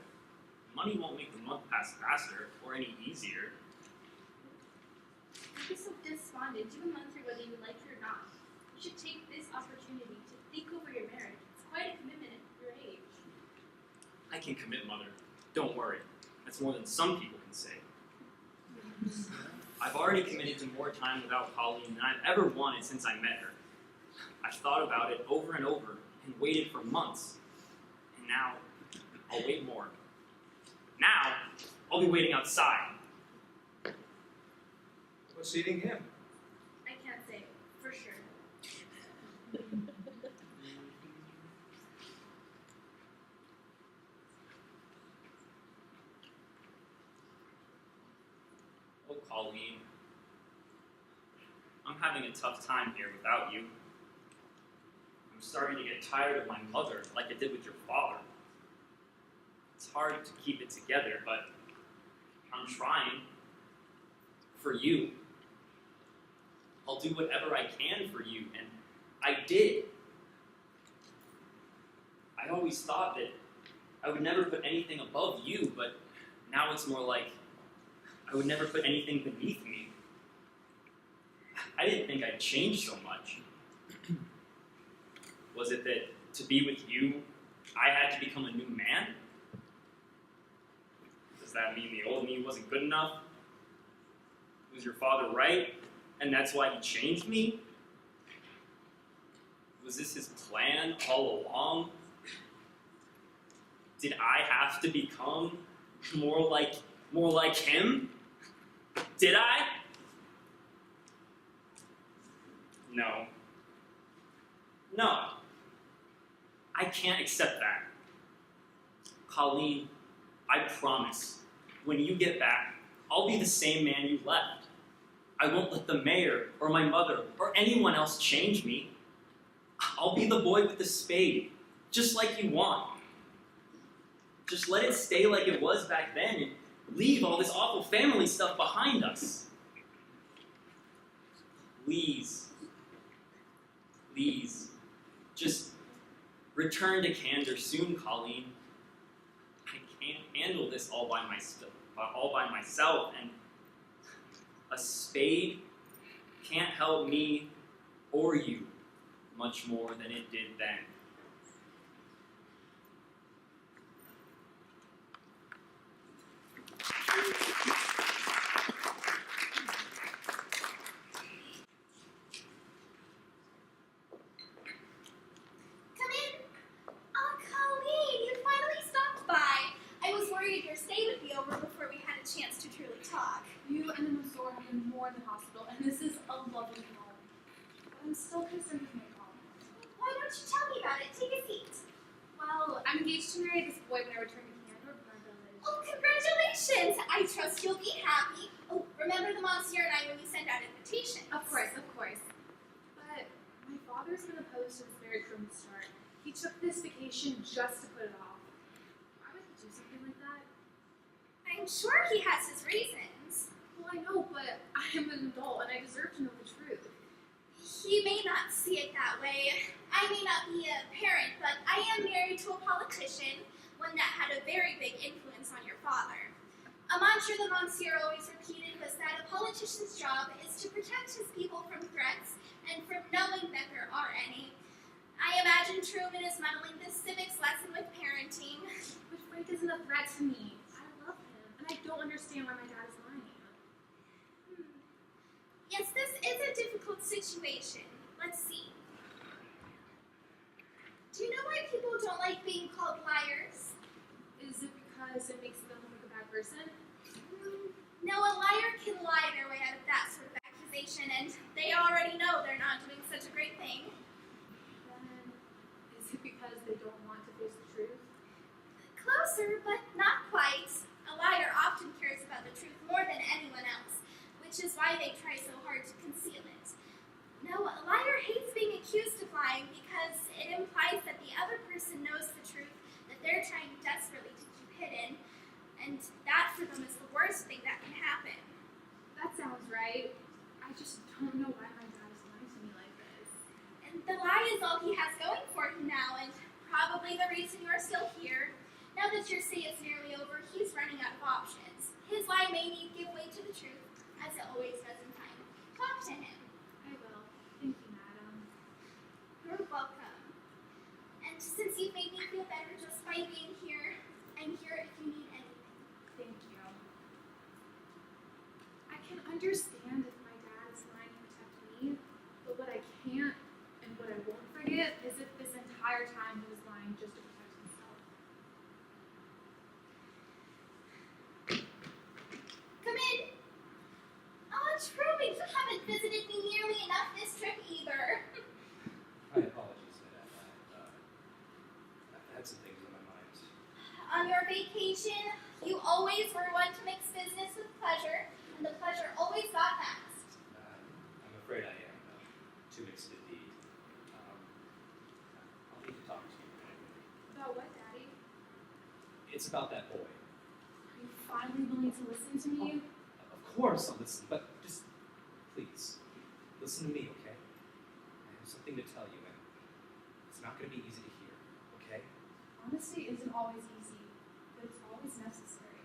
Money won't make the month pass faster or any easier. Don't be so despondent. You and Mom through whether you like it or not. You should take this opportunity to think over your marriage. It's quite a commitment at your age. I can commit, Mother. Don't worry. That's more than some people can say. I've already committed to more time without Colleen than I've ever wanted since I met her. I've thought about it over and over and waited for months. And now, I'll wait more. Now, I'll be waiting outside. What's eating him? I can't say for sure. Oh, Colleen. I'm having a tough time here without you. I'm starting to get tired of my mother like I did with your father. It's hard to keep it together, but I'm trying. For you. I'll do whatever I can for you, and I did. I always thought that I would never put anything above you, but now it's more like I would never put anything beneath me. I didn't think I'd change so much. Was it that to be with you, I had to become a new man? Does that mean the old me wasn't good enough? Was your father right, and that's why he changed me? Was this his plan all along? Did I have to become more like him? Did I? No. No. I can't accept that. Colleen, I promise, when you get back, I'll be the same man you left. I won't let the mayor or my mother or anyone else change me. I'll be the boy with the spade, just like you want. Just let it stay like it was back then and leave all this awful family stuff behind us. Please. Please. Just return to Candor soon, Colleen. I can't handle this all by myself, and a spade can't help me or you much more than it did then. Come in. Oh, Colleen, you finally stopped by. I was worried your stay would be over before we had a chance to truly talk. You and the Mazor have been more than hospitable, and this is a lovely home. But I'm still concerned with my mom. Why don't you tell me about it? Take a seat. Well, I'm engaged to marry this boy when I return to Candor from our village. Oh, congratulations! I trust you'll be happy. Oh, remember the Monsieur and I when you send out invitations. Of course, of course. But my father's been opposed to this marriage from the start. He took this vacation just to put it off. Why would he do something like that? I'm sure he has his reasons. Well, I know, but I am an adult and I deserve to know the truth. He may not see it that way. I may not be a parent, but I am married to a politician, one that had a very big influence on your father. A mantra the Monsieur always repeated was that a politician's job is to protect his people from threats and from knowing that there are any. I imagine Truman is muddling this civics lesson with parenting. But Frank isn't a threat to me. I love him, and I don't understand why my dad is lying. Yes, this is a difficult situation. Let's see. Do you know why people don't like being called liars? Is it because it makes them look like a bad person? No, a liar can lie their way out of that sort of accusation, and they already know they're not doing such a great thing. Then, is it because they don't want to face the truth? Closer, but not quite. A liar often cares about the truth more than anyone else, which is why they try so hard to conceal it. No, a liar hates being accused of lying because it implies that the other person knows the truth that they're trying desperately to keep hidden, and that for them is the worst thing that can happen. That sounds right. I just don't know why my dad is lying to me like this. And the lie is all he has going for him now, and probably the reason you're still here. Now that your stay is nearly over, he's running out of options. His lie may need give way to the truth, as it always does in time. Talk to him. I will. Thank you, madam. You're welcome. And since you've made me feel better just by being here, I'm here if you need anything. Thank you. I can understand if my dad is lying to protect me, but what I can't and what I won't forget is if this entire time he was lying just to protect himself. Come in. Oh, Truman, you haven't visited me nearly enough this trip either. My apologies for that. I've had some things on my mind. On your vacation, you always were one to mix business with pleasure, and the pleasure always got last. I'm afraid I am. Too mixed indeed. I'll need to talk to you. About what, Daddy? It's about that boy. Are you finally willing to listen to me? Of course I'll listen, but just please listen to me, okay? I have something to tell you, and it's not going to be easy to hear, okay? Honesty isn't always easy, but it's always necessary.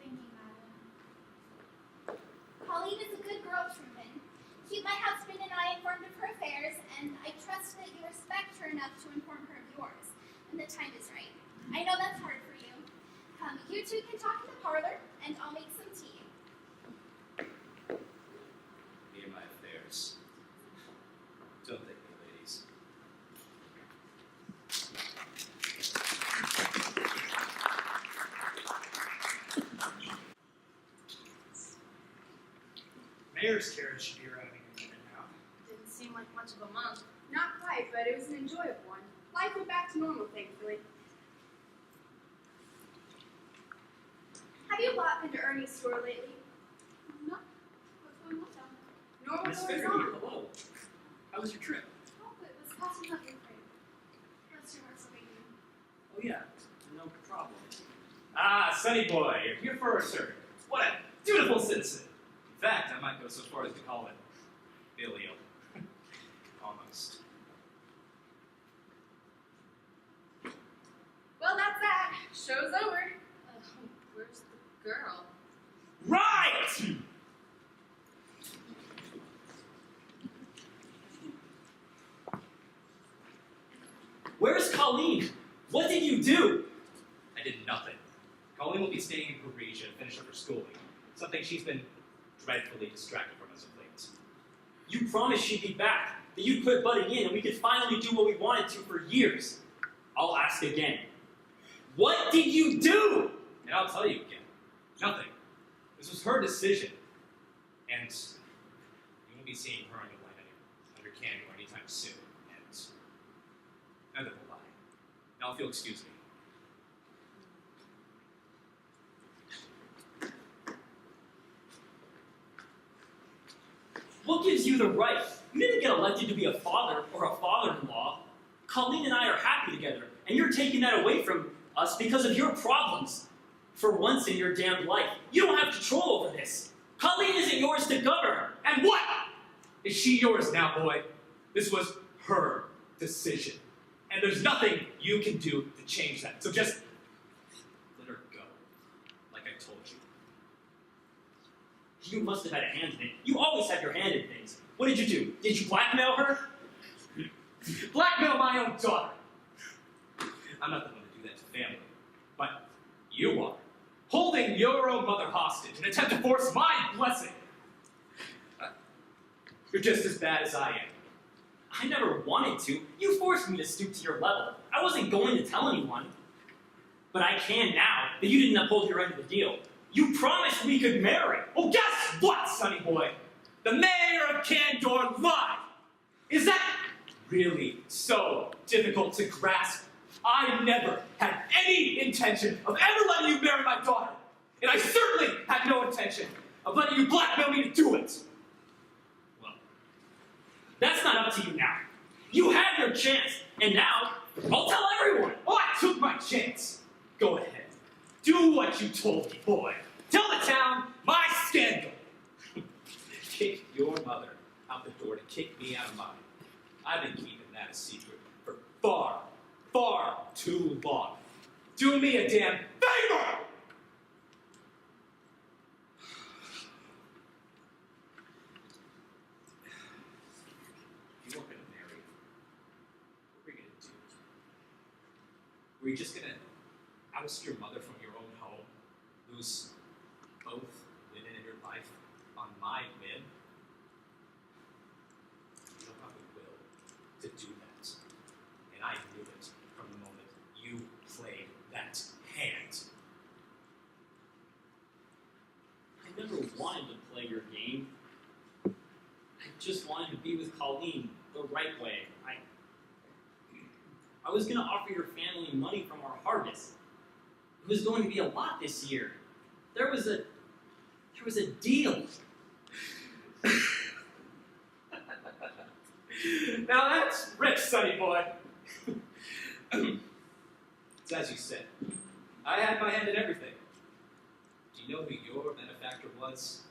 Thank you, madam. Colleen is a good girl, Truman. Keep my husband and I informed of her affairs, and I trust that you respect her enough to inform her of yours when the time is right. I know that's hard for you. You two can talk in the parlor, and I'll make some tea. Me and my affairs. Don't thank me, ladies. Mayor's carriage should be arriving in a minute now. Didn't seem like much of a month. Not quite, but it was an enjoyable one. Life went back to normal, thankfully. Have you lot been to Ernie's store lately? No. What's going on down there? Normal Miss goes Fairview, on. hello. How was your trip? Oh, it was passing up your frame. Let's do our surveying. Oh yeah, no problem. Ah, Sonny boy, you're here for a service. What a dutiful citizen. In fact, I might go so far as to call it filial. Almost. Well, that's that. Show's over. Where's the girl? Right! Where's Colleen? What did you do? I did nothing. Colleen will be staying in Parisia to finish up her schooling. Something she's been dreadfully distracted from as of late. You promised she'd be back, that you'd quit butting in, and we could finally do what we wanted to for years. I'll ask again. What did you do? And I'll tell you again, nothing. This was her decision. And you won't be seeing her under Candor anytime soon. And neither will I. Now if you'll excuse me. What gives you the right? You didn't get elected to be a father or a father-in-law. Colleen and I are happy together, and you're taking that away from us because of your problems. For once in your damned life, you don't have control over this. Colleen isn't yours to govern. And what? Is she yours now, boy? This was her decision. And there's nothing you can do to change that. So just let her go. Like I told you. You must have had a hand in it. You always have your hand in things. What did you do? Did you blackmail her? Blackmail my own daughter. I'm not the one to do that to family. But you are. Holding your own mother hostage in an attempt to force my blessing. You're just as bad as I am. I never wanted to. You forced me to stoop to your level. I wasn't going to tell anyone. But I can now that you didn't uphold your end of the deal. You promised we could marry. Well, guess what, sonny boy? The mayor of Candor lied. Is that really so difficult to grasp? I never had any intention of ever letting you marry my daughter. And I certainly had no intention of letting you blackmail me to do it. Well, that's not up to you now. You had your chance, and now I'll tell everyone. Oh, I took my chance. Go ahead. Do what you told me, boy. Tell the town my scandal. Kick your mother out the door to kick me out of mine. I've been keeping that a secret for far, far too long. Do me a damn favor! You weren't gonna marry. What were you gonna do? Were you just gonna oust your mother from your own home? Lose both women in your life on my whim? You don't have the will to do that. And I knew it from the moment you played that hand. I never wanted to play your game. I just wanted to be with Colleen the right way. I was going to offer your family money from our harvest. It was going to be a lot this year. There was a deal. Now that's rich, sonny boy. It's as you said. I had my hand in everything. Do you know who your benefactor was?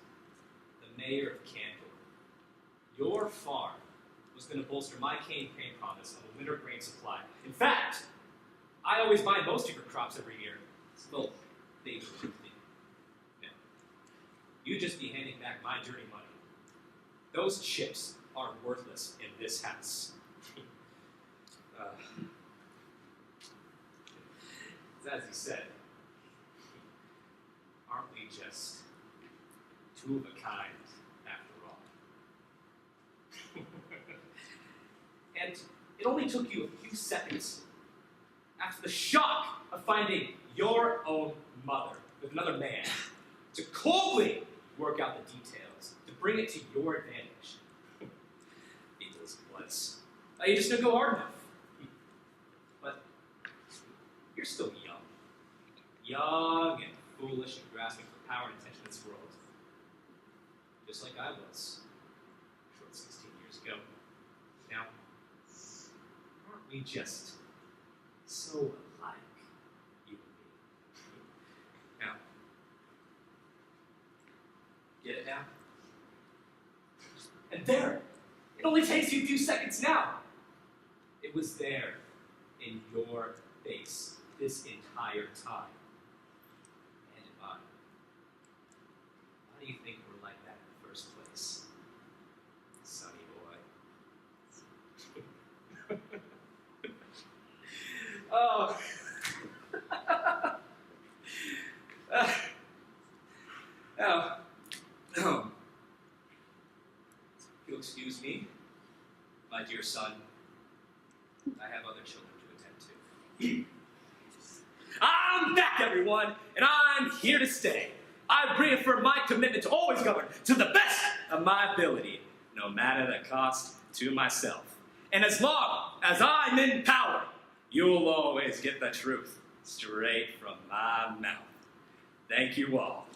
The mayor of Candor. Your farm was going to bolster my cane promise of a winter grain supply. In fact, I always buy most of your crops every year. It's a little favor with me. No. You just be handing back my dirty money. Those chips are worthless in this house. As he said, aren't we just two of a kind after all? And it only took you a few seconds after the shock of finding your own mother with another man to coldly work out the details, to bring it to your advantage. Needless it was. You just didn't go hard enough. But you're still young. Young and foolish and grasping for power and attention in this world. Just like I was, 16 years ago. Now, aren't we just so alike, you and me? Now, get it now? And there, it only takes you a few seconds now. It was there, in your face, this entire time. And in mine. Why do you think we're like that in the first place? Sonny boy. Oh. If you'll excuse me, my dear son, I have other children to attend to. I'm back, everyone, and I'm here to stay. I reaffirm my commitment to always govern to the best of my ability, no matter the cost to myself. And as long as I'm in power, you'll always get the truth straight from my mouth. Thank you all.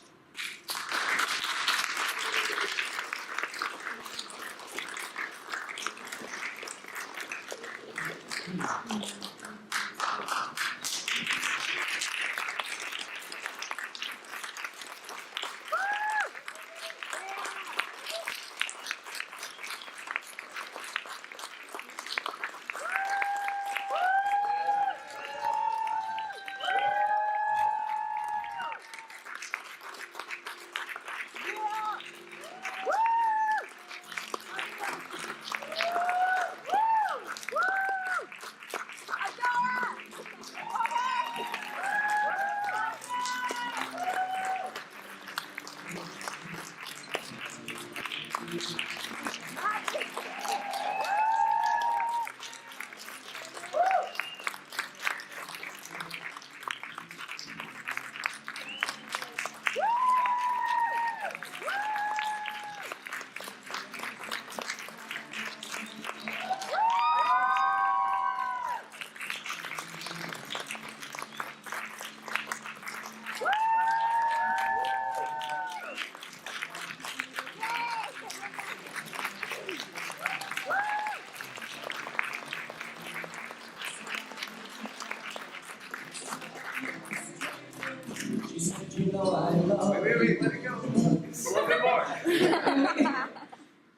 Wait, let it go. A little bit more.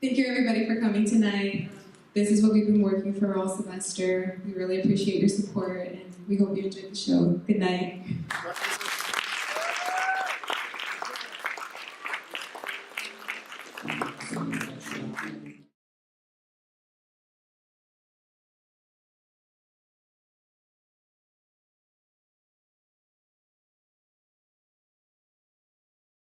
Thank you everybody for coming tonight. This is what we've been working for all semester. We really appreciate your support and we hope you enjoyed the show. Good night.